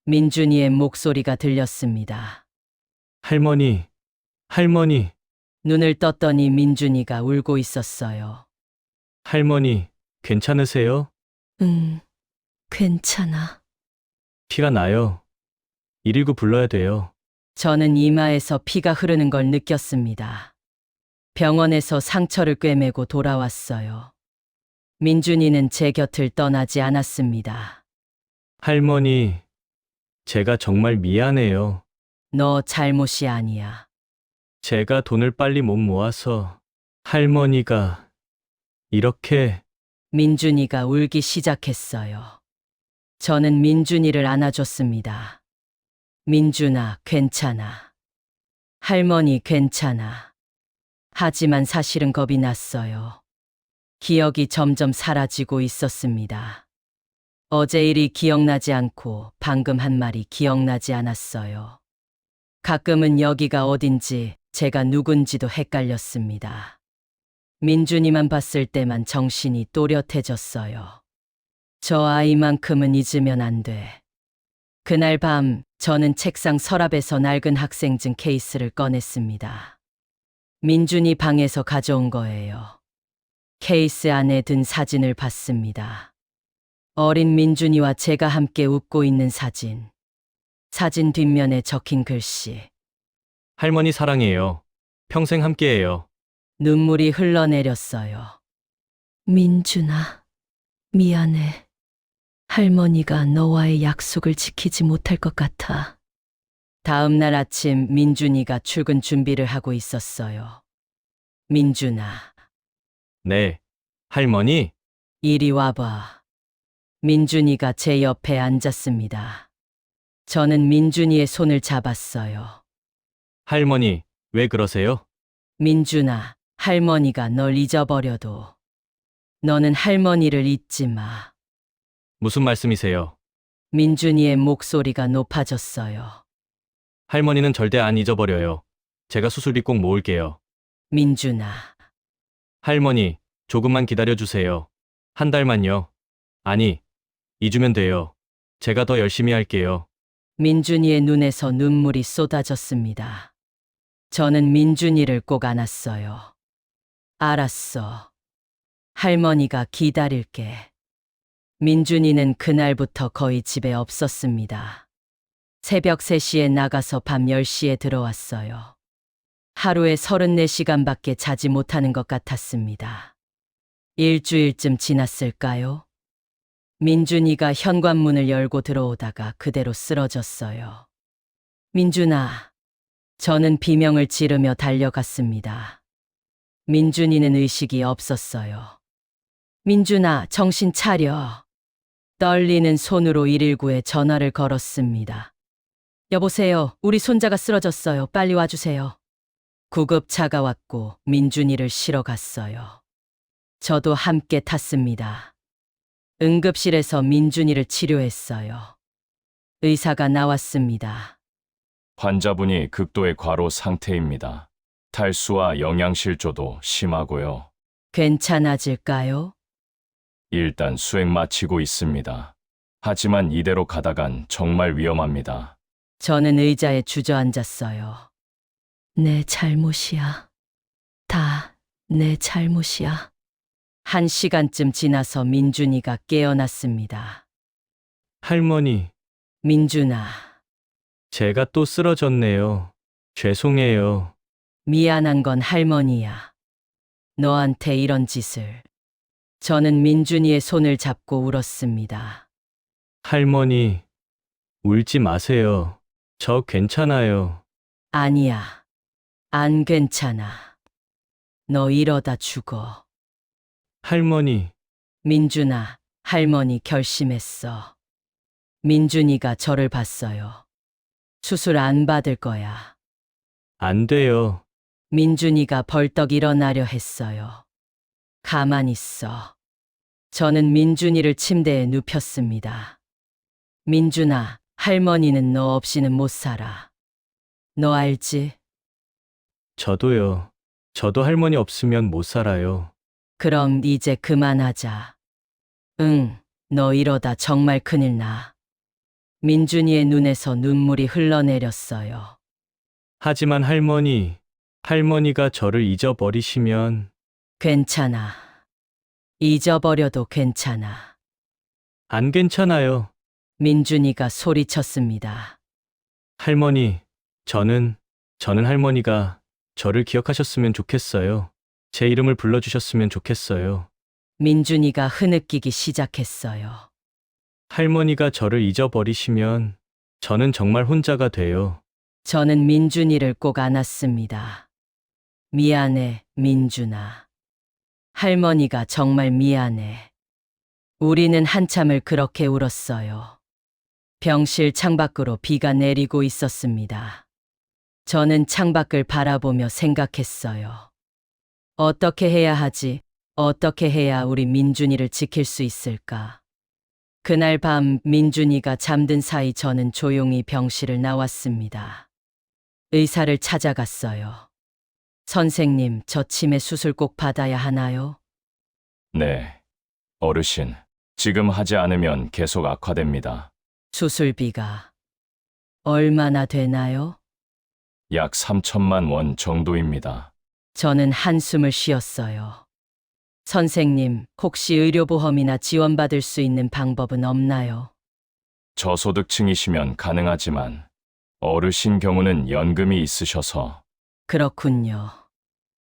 민준이의 목소리가 들렸습니다. 할머니, 할머니, 눈을 떴더니 민준이가 울고 있었어요. 할머니, 괜찮으세요? 응, 괜찮아. 피가 나요. 119 불러야 돼요. 저는 이마에서 피가 흐르는 걸 느꼈습니다. 병원에서 상처를 꿰매고 돌아왔어요. 민준이는 제 곁을 떠나지 않았습니다. 할머니, 제가 정말 미안해요. 너 잘못이 아니야. 제가 돈을 빨리 못 모아서 할머니가 이렇게 민준이가 울기 시작했어요. 저는 민준이를 안아줬습니다. 민준아, 괜찮아. 할머니, 괜찮아. 하지만 사실은 겁이 났어요. 기억이 점점 사라지고 있었습니다. 어제 일이 기억나지 않고 방금 한 말이 기억나지 않았어요. 가끔은 여기가 어딘지 제가 누군지도 헷갈렸습니다. 민준이만 봤을 때만 정신이 또렷해졌어요. 저 아이만큼은 잊으면 안 돼. 그날 밤 저는 책상 서랍에서 낡은 학생증 케이스를 꺼냈습니다. 민준이 방에서 가져온 거예요. 케이스 안에 든 사진을 봤습니다. 어린 민준이와 제가 함께 웃고 있는 사진. 사진 뒷면에 적힌 글씨. 할머니 사랑해요. 평생 함께해요. 눈물이 흘러내렸어요. 민준아, 미안해. 할머니가 너와의 약속을 지키지 못할 것 같아. 다음 날 아침 민준이가 출근 준비를 하고 있었어요. 민준아, 네, 할머니, 이리 와봐. 민준이가 제 옆에 앉았습니다. 저는 민준이의 손을 잡았어요. 할머니, 왜 그러세요? 민준아, 할머니가 널 잊어버려도 너는 할머니를 잊지 마. 무슨 말씀이세요? 민준이의 목소리가 높아졌어요. 할머니는 절대 안 잊어버려요. 제가 수술비 꼭 모을게요. 민준아, 할머니, 조금만 기다려주세요. 한 달만요. 아니, 2주면 돼요. 제가 더 열심히 할게요. 민준이의 눈에서 눈물이 쏟아졌습니다. 저는 민준이를 꼭 안았어요. 알았어. 할머니가 기다릴게. 민준이는 그날부터 거의 집에 없었습니다. 새벽 3시에 나가서 밤 10시에 들어왔어요. 하루에 34시간밖에 자지 못하는 것 같았습니다. 일주일쯤 지났을까요? 민준이가 현관문을 열고 들어오다가 그대로 쓰러졌어요. 민준아. 저는 비명을 지르며 달려갔습니다. 민준이는 의식이 없었어요. 민준아, 정신 차려. 떨리는 손으로 119에 전화를 걸었습니다. 여보세요, 우리 손자가 쓰러졌어요. 빨리 와주세요. 구급차가 왔고 민준이를 실어 갔어요. 저도 함께 탔습니다. 응급실에서 민준이를 치료했어요. 의사가 나왔습니다. 환자분이 극도의 과로 상태입니다. 탈수와 영양실조도 심하고요. 괜찮아질까요? 일단 수액 마치고 있습니다. 하지만 이대로 가다간 정말 위험합니다. 저는 의자에 주저앉았어요. 내 잘못이야. 다 내 잘못이야. 1시간쯤 지나서 민준이가 깨어났습니다. 할머니, 민준아, 제가 또 쓰러졌네요. 죄송해요. 미안한 건 할머니야. 너한테 이런 짓을. 저는 민준이의 손을 잡고 울었습니다. 할머니, 울지 마세요. 저 괜찮아요. 아니야. 안 괜찮아. 너 이러다 죽어. 할머니, 민준아, 할머니 결심했어. 민준이가 저를 봤어요. 수술 안 받을 거야. 안 돼요. 민준이가 벌떡 일어나려 했어요. 가만히 있어. 저는 민준이를 침대에 눕혔습니다. 민준아, 할머니는 너 없이는 못 살아. 너 알지? 저도요. 저도 할머니 없으면 못 살아요. 그럼 이제 그만하자. 응, 너 이러다 정말 큰일 나. 민준이의 눈에서 눈물이 흘러내렸어요. 하지만 할머니가 저를 잊어버리시면 괜찮아. 잊어버려도 괜찮아. 안 괜찮아요. 민준이가 소리쳤습니다. 할머니, 저는 할머니가 저를 기억하셨으면 좋겠어요. 제 이름을 불러주셨으면 좋겠어요. 민준이가 흐느끼기 시작했어요. 할머니가 저를 잊어버리시면 저는 정말 혼자가 돼요. 저는 민준이를 꼭 안았습니다. 미안해, 민준아. 할머니가 정말 미안해. 우리는 한참을 그렇게 울었어요. 병실 창밖으로 비가 내리고 있었습니다. 저는 창밖을 바라보며 생각했어요. 어떻게 해야 하지? 어떻게 해야 우리 민준이를 지킬 수 있을까? 그날 밤 민준이가 잠든 사이 저는 조용히 병실을 나왔습니다. 의사를 찾아갔어요. 선생님, 저 치매 수술 꼭 받아야 하나요? 네. 어르신, 지금 하지 않으면 계속 악화됩니다. 수술비가 얼마나 되나요? 약 3천만 원 정도입니다. 저는 한숨을 쉬었어요. 선생님, 혹시 의료보험이나 지원받을 수 있는 방법은 없나요? 저소득층이시면 가능하지만 어르신 경우는 연금이 있으셔서 그렇군요.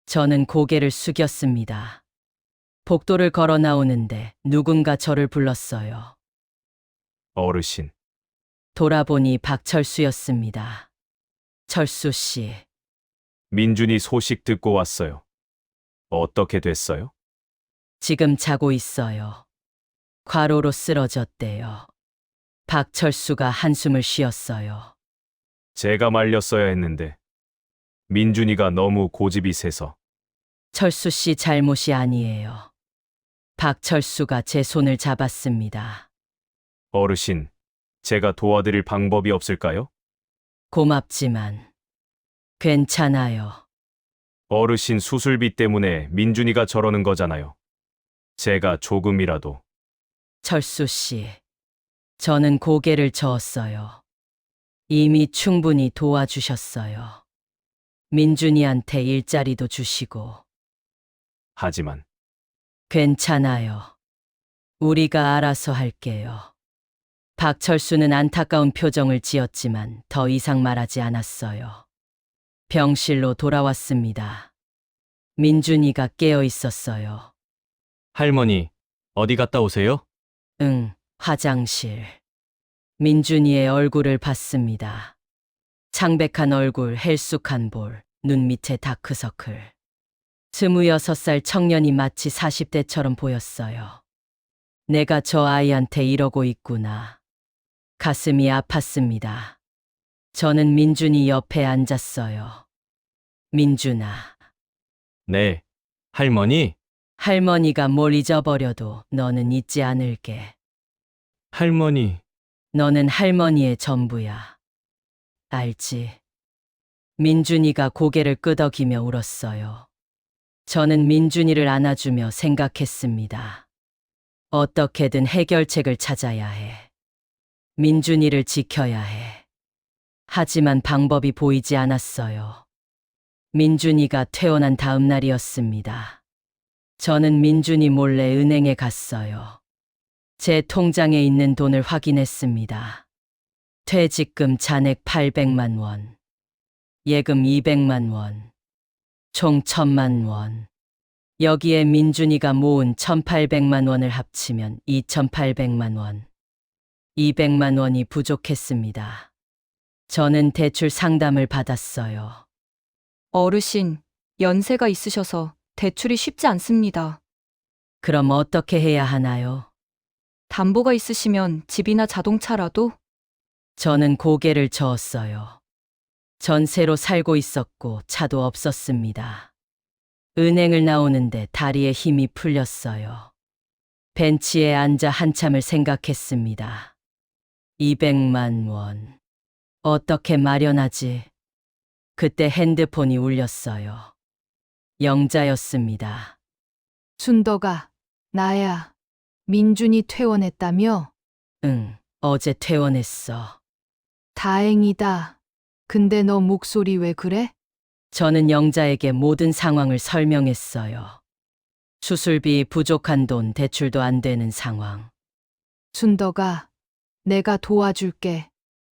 저는 고개를 숙였습니다. 복도를 걸어 나오는데 누군가 저를 불렀어요. 어르신, 돌아보니 박철수였습니다. 철수 씨, 민준이 소식 듣고 왔어요. 어떻게 됐어요? 지금 자고 있어요. 과로로 쓰러졌대요. 박철수가 한숨을 쉬었어요. 제가 말렸어야 했는데 민준이가 너무 고집이 세서. 철수 씨 잘못이 아니에요. 박철수가 제 손을 잡았습니다. 어르신, 제가 도와드릴 방법이 없을까요? 고맙지만 괜찮아요. 어르신 수술비 때문에 민준이가 저러는 거잖아요. 제가 조금이라도. 철수 씨, 저는 고개를 저었어요. 이미 충분히 도와주셨어요. 민준이한테 일자리도 주시고 하지만 괜찮아요. 우리가 알아서 할게요. 박철수는 안타까운 표정을 지었지만 더 이상 말하지 않았어요. 병실로 돌아왔습니다. 민준이가 깨어 있었어요. 할머니, 어디 갔다 오세요? 응, 화장실. 민준이의 얼굴을 봤습니다. 창백한 얼굴, 헬쑥한 볼, 눈 밑에 다크서클. 26살 청년이 마치 40대처럼 보였어요. 내가 저 아이한테 이러고 있구나. 가슴이 아팠습니다. 저는 민준이 옆에 앉았어요. 민준아, 네. 할머니? 할머니가 뭘 잊어버려도 너는 잊지 않을게. 할머니. 너는 할머니의 전부야. 알지? 민준이가 고개를 끄덕이며 울었어요. 저는 민준이를 안아주며 생각했습니다. 어떻게든 해결책을 찾아야 해. 민준이를 지켜야 해. 하지만 방법이 보이지 않았어요. 민준이가 퇴원한 다음 날이었습니다. 저는 민준이 몰래 은행에 갔어요. 제 통장에 있는 돈을 확인했습니다. 퇴직금 잔액 800만 원, 예금 200만 원, 총 1000만 원. 여기에 민준이가 모은 1800만 원을 합치면 2800만 원. 200만 원이 부족했습니다. 저는 대출 상담을 받았어요. 어르신, 연세가 있으셔서 대출이 쉽지 않습니다. 그럼 어떻게 해야 하나요? 담보가 있으시면 집이나 자동차라도. 저는 고개를 저었어요. 전세로 살고 있었고 차도 없었습니다. 은행을 나오는데 다리에 힘이 풀렸어요. 벤치에 앉아 한참을 생각했습니다. 200만 원. 어떻게 마련하지? 그때 핸드폰이 울렸어요. 영자였습니다. 순덕아, 나야. 민준이 퇴원했다며? 응, 어제 퇴원했어. 다행이다. 근데 너 목소리 왜 그래? 저는 영자에게 모든 상황을 설명했어요. 수술비, 부족한 돈, 대출도 안 되는 상황. 순덕아, 내가 도와줄게.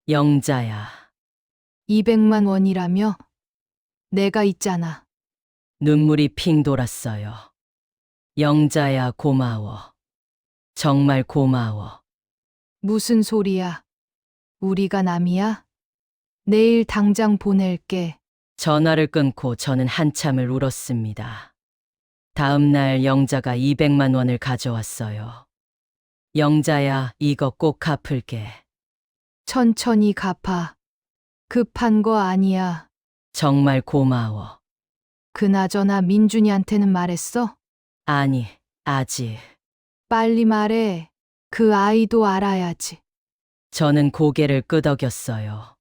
영자야. 200만 원이라며? 내가 있잖아. 눈물이 핑 돌았어요. 영자야, 고마워. 정말 고마워. 무슨 소리야? 우리가 남이야? 내일 당장 보낼게. 전화를 끊고 저는 한참을 울었습니다. 다음 날 영자가 200만 원을 가져왔어요. 영자야, 이거 꼭 갚을게. 천천히 갚아. 급한 거 아니야. 정말 고마워. 그나저나 민준이한테는 말했어? 아니, 아직. 빨리 말해. 그 아이도 알아야지. 저는 고개를 끄덕였어요.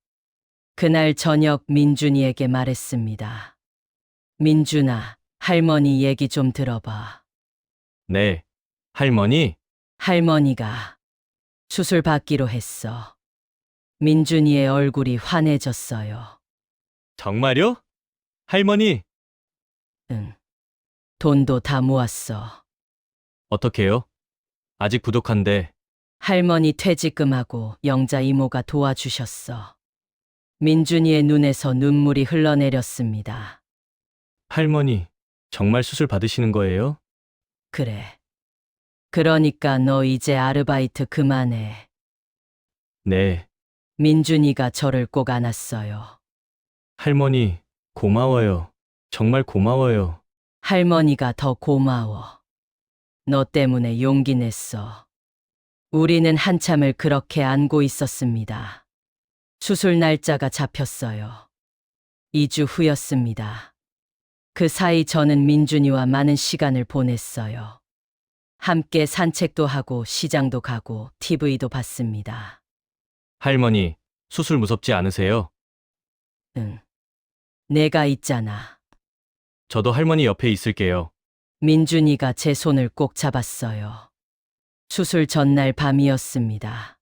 그날 저녁 민준이에게 말했습니다. 민준아, 할머니 얘기 좀 들어봐. 네. 할머니? 할머니가 수술 받기로 했어. 민준이의 얼굴이 환해졌어요. 정말요? 할머니? 응. 돈도 다 모았어. 어떻게요? 아직 부족한데. 할머니 퇴직금하고 영자 이모가 도와주셨어. 민준이의 눈에서 눈물이 흘러내렸습니다. 할머니, 정말 수술 받으시는 거예요? 그래. 그러니까 너 이제 아르바이트 그만해. 네. 민준이가 저를 꼭 안았어요. 할머니, 고마워요. 정말 고마워요. 할머니가 더 고마워. 너 때문에 용기 냈어. 우리는 한참을 그렇게 안고 있었습니다. 수술 날짜가 잡혔어요. 2주 후였습니다. 그 사이 저는 민준이와 많은 시간을 보냈어요. 함께 산책도 하고 시장도 가고 TV도 봤습니다. 할머니, 수술 무섭지 않으세요? 응. 내가 있잖아. 저도 할머니 옆에 있을게요. 민준이가 제 손을 꼭 잡았어요. 수술 전날 밤이었습니다.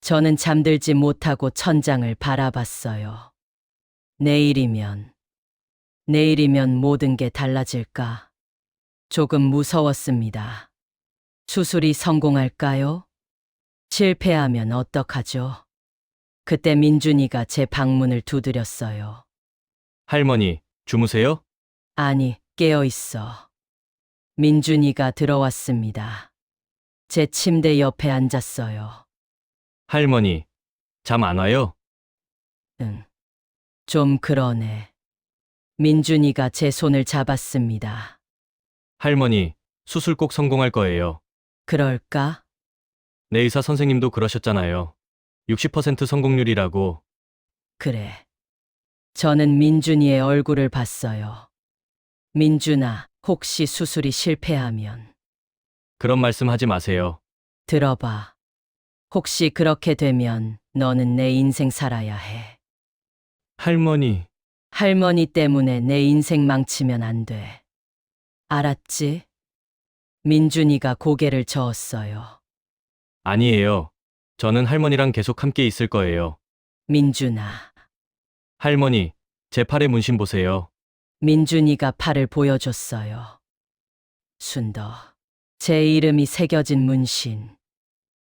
저는 잠들지 못하고 천장을 바라봤어요. 내일이면 모든 게 달라질까? 조금 무서웠습니다. 수술이 성공할까요? 실패하면 어떡하죠? 그때 민준이가 제 방문을 두드렸어요. 할머니, 주무세요? 아니, 깨어 있어. 민준이가 들어왔습니다. 제 침대 옆에 앉았어요. 할머니, 잠 안 와요? 응. 좀 그러네. 민준이가 제 손을 잡았습니다. 할머니, 수술 꼭 성공할 거예요. 그럴까? 내 의사 선생님도 그러셨잖아요. 60% 성공률이라고. 그래. 저는 민준이의 얼굴을 봤어요. 민준아, 혹시 수술이 실패하면 그런 말씀 하지 마세요. 들어봐. 혹시 그렇게 되면 너는 내 인생 살아야 해. 할머니, 할머니 때문에 내 인생 망치면 안 돼. 알았지? 민준이가 고개를 저었어요. 아니에요. 저는 할머니랑 계속 함께 있을 거예요. 민준아. 할머니, 제 팔에 문신 보세요. 민준이가 팔을 보여줬어요. 순더. 제 이름이 새겨진 문신.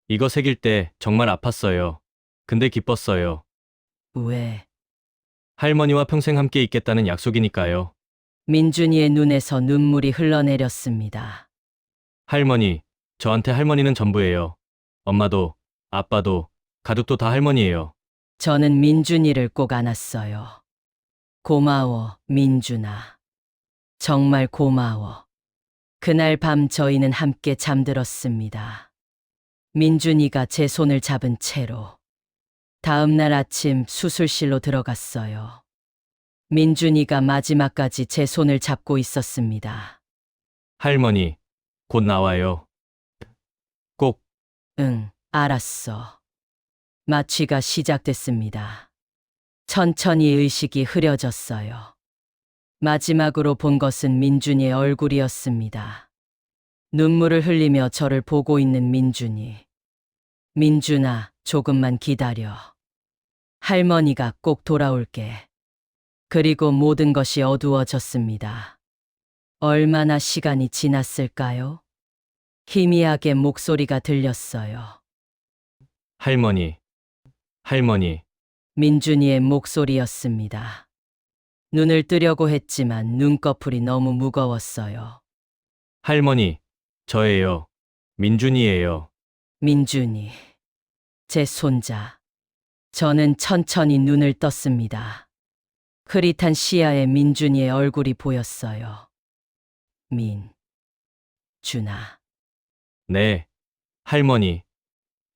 이거 새길 때 정말 아팠어요. 근데 기뻤어요. 왜? 할머니와 평생 함께 있겠다는 약속이니까요. 민준이의 눈에서 눈물이 흘러내렸습니다. 할머니, 저한테 할머니는 전부예요. 엄마도, 아빠도, 가족도 다 할머니예요. 저는 민준이를 꼭 안았어요. 고마워, 민준아. 정말 고마워. 그날 밤 저희는 함께 잠들었습니다. 민준이가 제 손을 잡은 채로. 다음 날 아침 수술실로 들어갔어요. 민준이가 마지막까지 제 손을 잡고 있었습니다. 할머니, 곧 나와요. 꼭, 응, 알았어. 마취가 시작됐습니다. 천천히 의식이 흐려졌어요. 마지막으로 본 것은 민준이의 얼굴이었습니다. 눈물을 흘리며 저를 보고 있는 민준이. 민준아, 조금만 기다려. 할머니가 꼭 돌아올게. 그리고 모든 것이 어두워졌습니다. 얼마나 시간이 지났을까요? 희미하게 목소리가 들렸어요. 할머니, 할머니, 민준이의 목소리였습니다. 눈을 뜨려고 했지만 눈꺼풀이 너무 무거웠어요. 할머니, 저예요. 민준이에요. 민준이. 제 손자. 저는 천천히 눈을 떴습니다. 흐릿한 시야에 민준이의 얼굴이 보였어요. 준아. 네, 할머니,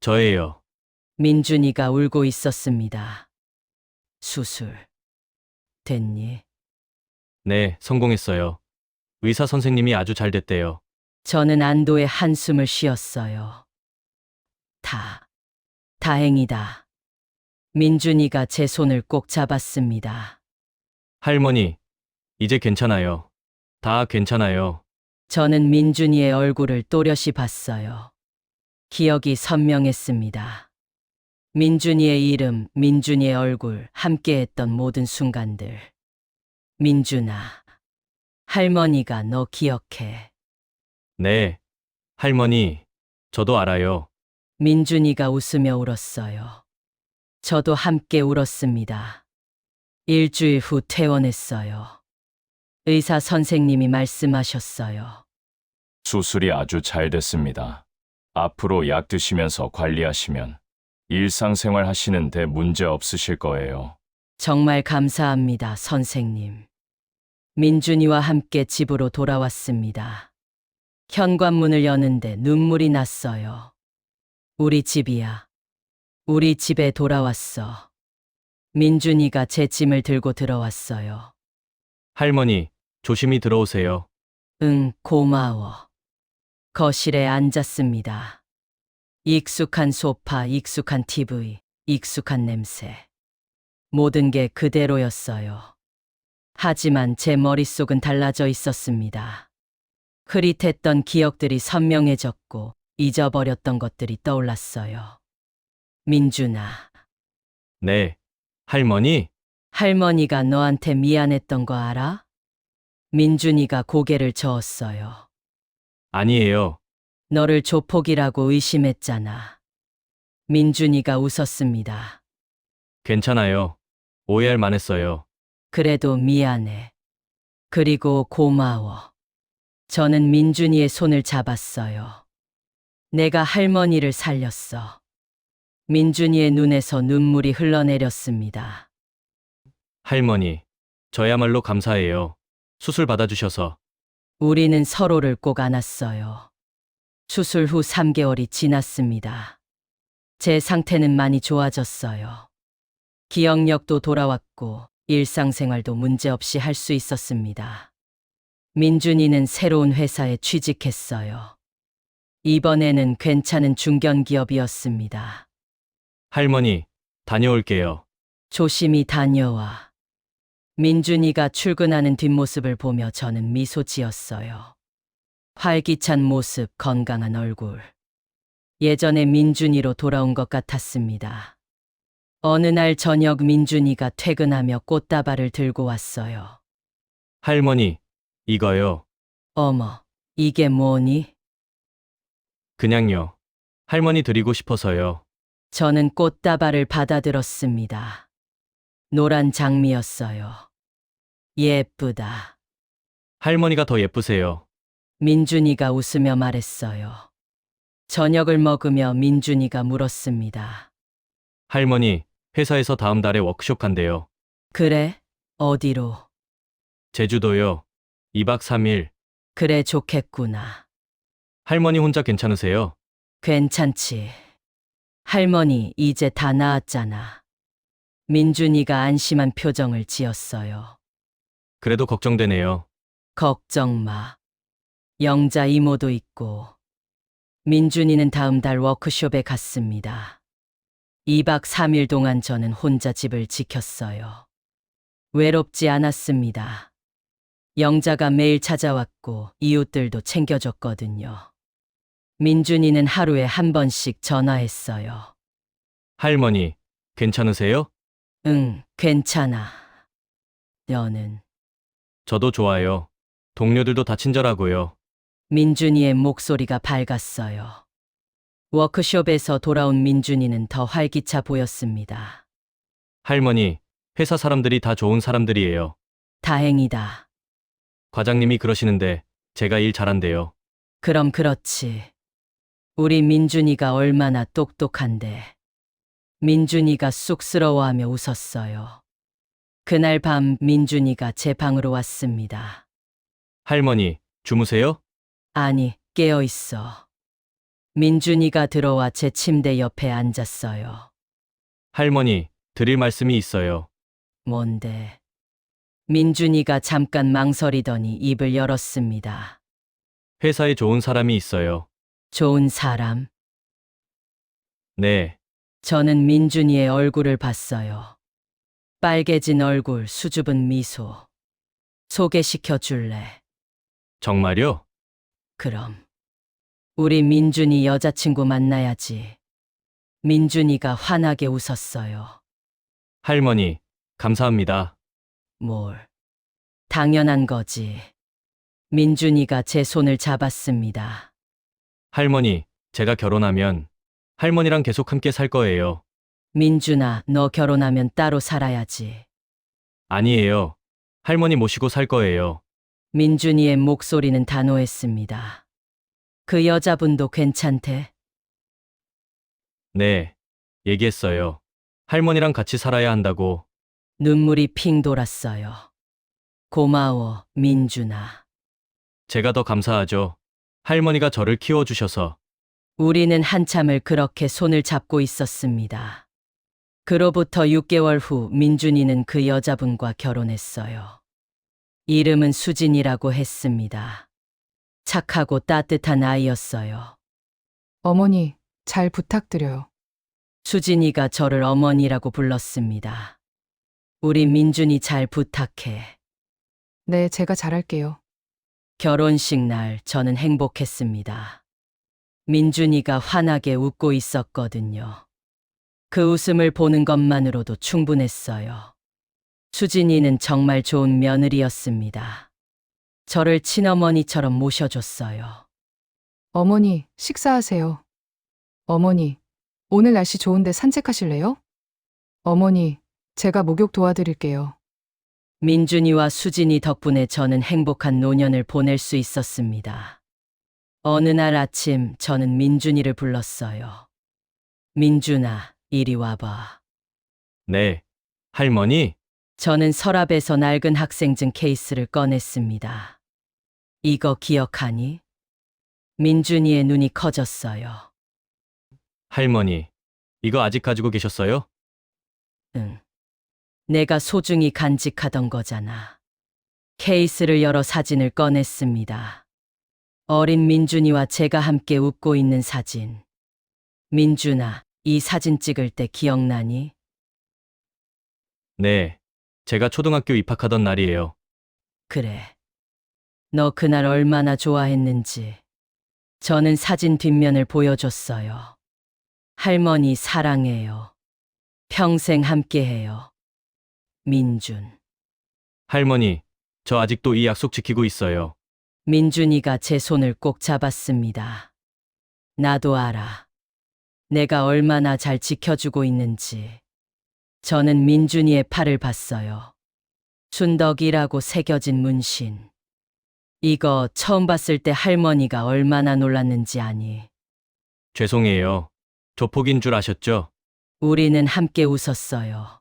저예요. 민준이가 울고 있었습니다. 수술. 됐니? 네, 성공했어요. 의사 선생님이 아주 잘 됐대요. 저는 안도의 한숨을 쉬었어요. 다행이다. 민준이가 제 손을 꼭 잡았습니다. 할머니, 이제 괜찮아요. 다 괜찮아요. 저는 민준이의 얼굴을 또렷이 봤어요. 기억이 선명했습니다. 민준이의 이름, 민준이의 얼굴, 함께했던 모든 순간들. 민준아, 할머니가 너 기억해. 네, 할머니, 저도 알아요. 민준이가 웃으며 울었어요. 저도 함께 울었습니다. 일주일 후 퇴원했어요. 의사 선생님이 말씀하셨어요. 수술이 아주 잘 됐습니다. 앞으로 약 드시면서 관리하시면 일상생활 하시는데 문제 없으실 거예요. 정말 감사합니다, 선생님. 민준이와 함께 집으로 돌아왔습니다. 현관문을 여는데 눈물이 났어요. 우리 집이야. 우리 집에 돌아왔어. 민준이가 제 짐을 들고 들어왔어요. 할머니, 조심히 들어오세요. 응, 고마워. 거실에 앉았습니다. 익숙한 소파, 익숙한 TV, 익숙한 냄새. 모든 게 그대로였어요. 하지만 제 머릿속은 달라져 있었습니다. 흐릿했던 기억들이 선명해졌고 잊어버렸던 것들이 떠올랐어요. 민준아, 네, 할머니, 할머니가 너한테 미안했던 거 알아? 민준이가 고개를 저었어요. 아니에요. 너를 조폭이라고 의심했잖아. 민준이가 웃었습니다. 괜찮아요. 오해할 만했어요. 그래도 미안해. 그리고 고마워. 저는 민준이의 손을 잡았어요. 내가 할머니를 살렸어. 민준이의 눈에서 눈물이 흘러내렸습니다. 할머니, 저야말로 감사해요. 수술 받아주셔서. 우리는 서로를 꼭 안았어요. 수술 후 3개월이 지났습니다. 제 상태는 많이 좋아졌어요. 기억력도 돌아왔고 일상생활도 문제없이 할 수 있었습니다. 민준이는 새로운 회사에 취직했어요. 이번에는 괜찮은 중견기업이었습니다. 할머니, 다녀올게요. 조심히 다녀와. 민준이가 출근하는 뒷모습을 보며 저는 미소 지었어요. 활기찬 모습, 건강한 얼굴. 예전의 민준이로 돌아온 것 같았습니다. 어느 날 저녁 민준이가 퇴근하며 꽃다발을 들고 왔어요. 할머니, 이거요. 어머, 이게 뭐니? 그냥요. 할머니 드리고 싶어서요. 저는 꽃다발을 받아들었습니다. 노란 장미였어요. 예쁘다. 할머니가 더 예쁘세요. 민준이가 웃으며 말했어요. 저녁을 먹으며 민준이가 물었습니다. 할머니, 회사에서 다음 달에 워크숍 간대요. 그래? 어디로? 제주도요. 2박 3일. 그래, 좋겠구나. 할머니 혼자 괜찮으세요? 괜찮지. 할머니, 이제 다 나았잖아. 민준이가 안심한 표정을 지었어요. 그래도 걱정되네요. 걱정 마. 영자 이모도 있고. 민준이는 다음 달 워크숍에 갔습니다. 2박 3일 동안 저는 혼자 집을 지켰어요. 외롭지 않았습니다. 영자가 매일 찾아왔고 이웃들도 챙겨줬거든요. 민준이는 하루에 한 번씩 전화했어요. 할머니, 괜찮으세요? 응, 괜찮아. 너는? 저도 좋아요. 동료들도 다 친절하고요. 민준이의 목소리가 밝았어요. 워크숍에서 돌아온 민준이는 더 활기차 보였습니다. 할머니, 회사 사람들이 다 좋은 사람들이에요. 다행이다. 과장님이 그러시는데 제가 일 잘한대요. 그럼 그렇지. 우리 민준이가 얼마나 똑똑한데. 민준이가 쑥스러워하며 웃었어요. 그날 밤 민준이가 제 방으로 왔습니다. 할머니, 주무세요? 아니, 깨어 있어. 민준이가 들어와 제 침대 옆에 앉았어요. 할머니, 드릴 말씀이 있어요. 뭔데? 민준이가 잠깐 망설이더니 입을 열었습니다. 회사에 좋은 사람이 있어요. 좋은 사람? 네, 저는 민준이의 얼굴을 봤어요. 빨개진 얼굴, 수줍은 미소. 소개시켜 줄래? 정말요? 그럼. 우리 민준이 여자친구 만나야지. 민준이가 환하게 웃었어요. 할머니, 감사합니다. 뭘. 당연한 거지. 민준이가 제 손을 잡았습니다. 할머니, 제가 결혼하면 할머니랑 계속 함께 살 거예요. 민준아, 너 결혼하면 따로 살아야지. 아니에요. 할머니 모시고 살 거예요. 민준이의 목소리는 단호했습니다. 그 여자분도 괜찮대? 네, 얘기했어요. 할머니랑 같이 살아야 한다고. 눈물이 핑 돌았어요. 고마워, 민준아. 제가 더 감사하죠. 할머니가 저를 키워주셔서. 우리는 한참을 그렇게 손을 잡고 있었습니다. 그로부터 6개월 후 민준이는 그 여자분과 결혼했어요. 이름은 수진이라고 했습니다. 착하고 따뜻한 아이였어요. 어머니, 잘 부탁드려요. 수진이가 저를 어머니라고 불렀습니다. 우리 민준이 잘 부탁해. 네, 제가 잘할게요. 결혼식 날 저는 행복했습니다. 민준이가 환하게 웃고 있었거든요. 그 웃음을 보는 것만으로도 충분했어요. 수진이는 정말 좋은 며느리였습니다. 저를 친어머니처럼 모셔줬어요. 어머니, 식사하세요. 어머니, 오늘 날씨 좋은데 산책하실래요? 어머니, 제가 목욕 도와드릴게요. 민준이와 수진이 덕분에 저는 행복한 노년을 보낼 수 있었습니다. 어느 날 아침 저는 민준이를 불렀어요. 민준아, 이리 와봐. 네, 할머니? 저는 서랍에서 낡은 학생증 케이스를 꺼냈습니다. 이거 기억하니? 민준이의 눈이 커졌어요. 할머니, 이거 아직 가지고 계셨어요? 응. 내가 소중히 간직하던 거잖아. 케이스를 열어 사진을 꺼냈습니다. 어린 민준이와 제가 함께 웃고 있는 사진. 민준아, 이 사진 찍을 때 기억나니? 네, 제가 초등학교 입학하던 날이에요. 그래. 너 그날 얼마나 좋아했는지. 저는 사진 뒷면을 보여줬어요. 할머니 사랑해요. 평생 함께해요. 민준. 할머니, 저 아직도 이 약속 지키고 있어요. 민준이가 제 손을 꼭 잡았습니다. 나도 알아. 내가 얼마나 잘 지켜주고 있는지. 저는 민준이의 팔을 봤어요. 순덕이라고 새겨진 문신. 이거 처음 봤을 때 할머니가 얼마나 놀랐는지 아니. 죄송해요. 조폭인 줄 아셨죠? 우리는 함께 웃었어요.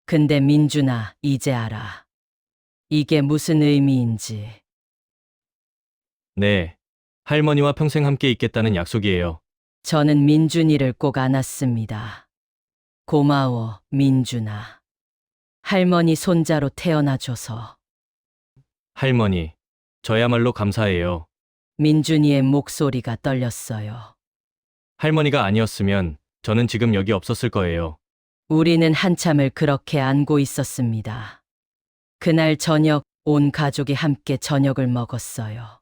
근데 민준아, 이제 알아. 이게 무슨 의미인지. 네, 할머니와 평생 함께 있겠다는 약속이에요. 저는 민준이를 꼭 안았습니다. 고마워, 민준아. 할머니 손자로 태어나줘서. 할머니, 저야말로 감사해요. 민준이의 목소리가 떨렸어요. 할머니가 아니었으면 저는 지금 여기 없었을 거예요. 우리는 한참을 그렇게 안고 있었습니다. 그날 저녁 온 가족이 함께 저녁을 먹었어요.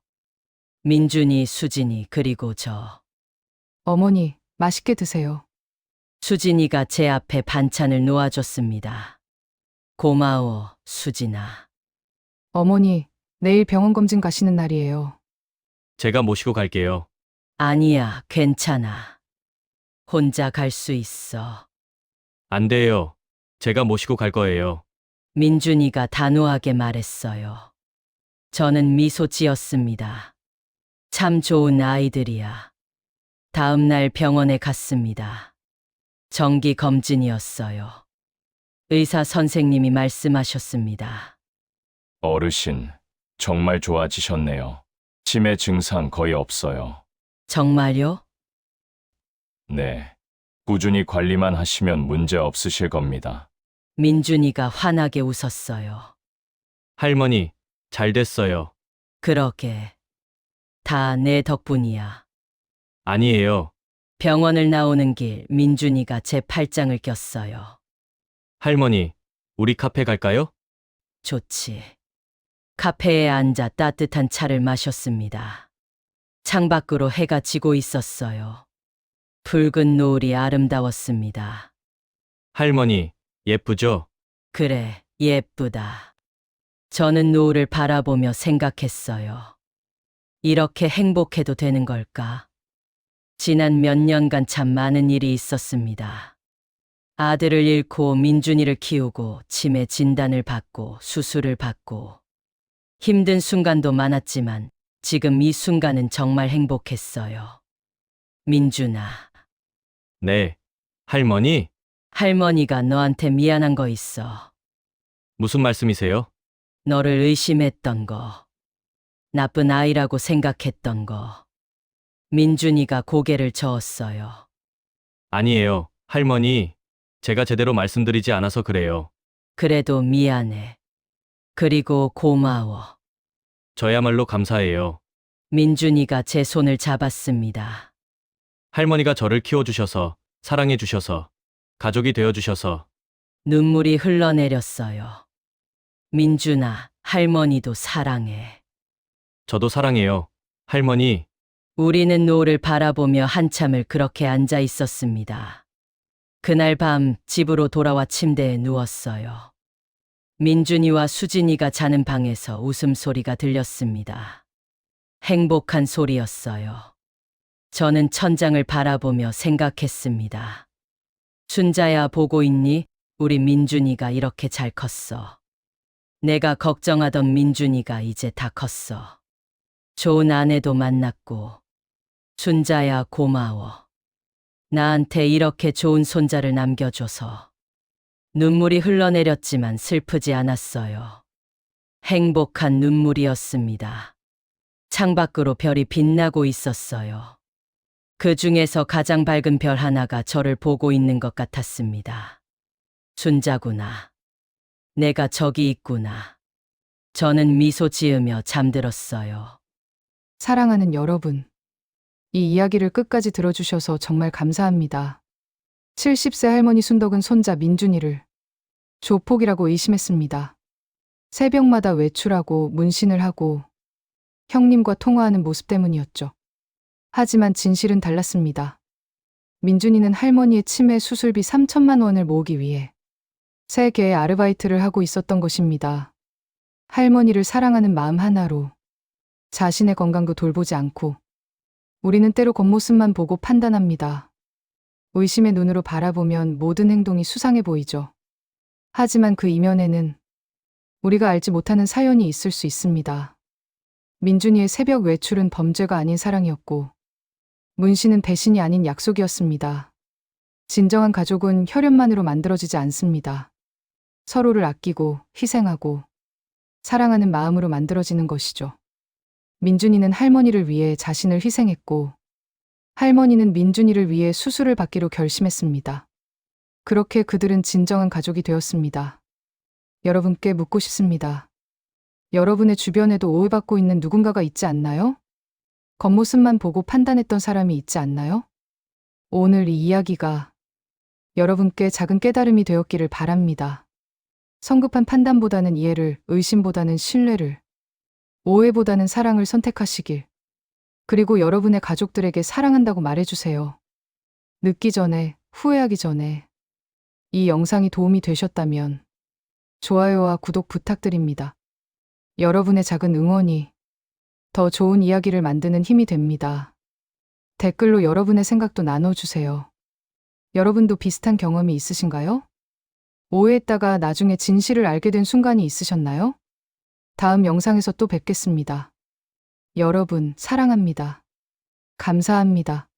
민준이, 수진이, 그리고 저. 어머니, 맛있게 드세요. 수진이가 제 앞에 반찬을 놓아줬습니다. 고마워, 수진아. 어머니, 내일 병원 검진 가시는 날이에요. 제가 모시고 갈게요. 아니야, 괜찮아. 혼자 갈 수 있어. 안 돼요. 제가 모시고 갈 거예요. 민준이가 단호하게 말했어요. 저는 미소 지었습니다. 참 좋은 아이들이야. 다음 날 병원에 갔습니다. 정기 검진이었어요. 의사 선생님이 말씀하셨습니다. 어르신, 정말 좋아지셨네요. 치매 증상 거의 없어요. 정말요? 네. 꾸준히 관리만 하시면 문제 없으실 겁니다. 민준이가 환하게 웃었어요. 할머니, 잘 됐어요. 그러게. 다 내 덕분이야. 아니에요. 병원을 나오는 길 민준이가 제 팔짱을 꼈어요. 할머니, 우리 카페 갈까요? 좋지. 카페에 앉아 따뜻한 차를 마셨습니다. 창밖으로 해가 지고 있었어요. 붉은 노을이 아름다웠습니다. 할머니, 예쁘죠? 그래, 예쁘다. 저는 노을을 바라보며 생각했어요. 이렇게 행복해도 되는 걸까? 지난 몇 년간 참 많은 일이 있었습니다. 아들을 잃고 민준이를 키우고 치매 진단을 받고 수술을 받고 힘든 순간도 많았지만 지금 이 순간은 정말 행복했어요. 민준아, 네. 할머니? 할머니가 너한테 미안한 거 있어. 무슨 말씀이세요? 너를 의심했던 거. 나쁜 아이라고 생각했던 거. 민준이가 고개를 저었어요. 아니에요. 할머니, 제가 제대로 말씀드리지 않아서 그래요. 그래도 미안해. 그리고 고마워. 저야말로 감사해요. 민준이가 제 손을 잡았습니다. 할머니가 저를 키워주셔서, 사랑해주셔서, 가족이 되어주셔서, 눈물이 흘러내렸어요. 민준아, 할머니도 사랑해. 저도 사랑해요. 할머니, 우리는 노을을 바라보며 한참을 그렇게 앉아 있었습니다. 그날 밤 집으로 돌아와 침대에 누웠어요. 민준이와 수진이가 자는 방에서 웃음소리가 들렸습니다. 행복한 소리였어요. 저는 천장을 바라보며 생각했습니다. 순자야, 보고 있니? 우리 민준이가 이렇게 잘 컸어. 내가 걱정하던 민준이가 이제 다 컸어. 좋은 아내도 만났고. 순자야, 고마워. 나한테 이렇게 좋은 손자를 남겨줘서. 눈물이 흘러내렸지만 슬프지 않았어요. 행복한 눈물이었습니다. 창밖으로 별이 빛나고 있었어요. 그 중에서 가장 밝은 별 하나가 저를 보고 있는 것 같았습니다. 순자구나. 내가 저기 있구나. 저는 미소 지으며 잠들었어요. 사랑하는 여러분, 이 이야기를 끝까지 들어주셔서 정말 감사합니다. 70세 할머니 순덕은 손자 민준이를 조폭이라고 의심했습니다. 새벽마다 외출하고 문신을 하고 형님과 통화하는 모습 때문이었죠. 하지만 진실은 달랐습니다. 민준이는 할머니의 치매 수술비 3천만 원을 모으기 위해 세 개의 아르바이트를 하고 있었던 것입니다. 할머니를 사랑하는 마음 하나로 자신의 건강도 돌보지 않고 우리는 때로 겉모습만 보고 판단합니다. 의심의 눈으로 바라보면 모든 행동이 수상해 보이죠. 하지만 그 이면에는 우리가 알지 못하는 사연이 있을 수 있습니다. 민준이의 새벽 외출은 범죄가 아닌 사랑이었고 문신은 배신이 아닌 약속이었습니다. 진정한 가족은 혈연만으로 만들어지지 않습니다. 서로를 아끼고 희생하고 사랑하는 마음으로 만들어지는 것이죠. 민준이는 할머니를 위해 자신을 희생했고 할머니는 민준이를 위해 수술을 받기로 결심했습니다. 그렇게 그들은 진정한 가족이 되었습니다. 여러분께 묻고 싶습니다. 여러분의 주변에도 오해받고 있는 누군가가 있지 않나요? 겉모습만 보고 판단했던 사람이 있지 않나요? 오늘 이 이야기가 여러분께 작은 깨달음이 되었기를 바랍니다. 성급한 판단보다는 이해를, 의심보다는 신뢰를, 오해보다는 사랑을 선택하시길. 그리고 여러분의 가족들에게 사랑한다고 말해주세요. 늦기 전에, 후회하기 전에. 이 영상이 도움이 되셨다면 좋아요와 구독 부탁드립니다. 여러분의 작은 응원이 더 좋은 이야기를 만드는 힘이 됩니다. 댓글로 여러분의 생각도 나눠주세요. 여러분도 비슷한 경험이 있으신가요? 오해했다가 나중에 진실을 알게 된 순간이 있으셨나요? 다음 영상에서 또 뵙겠습니다. 여러분, 사랑합니다. 감사합니다.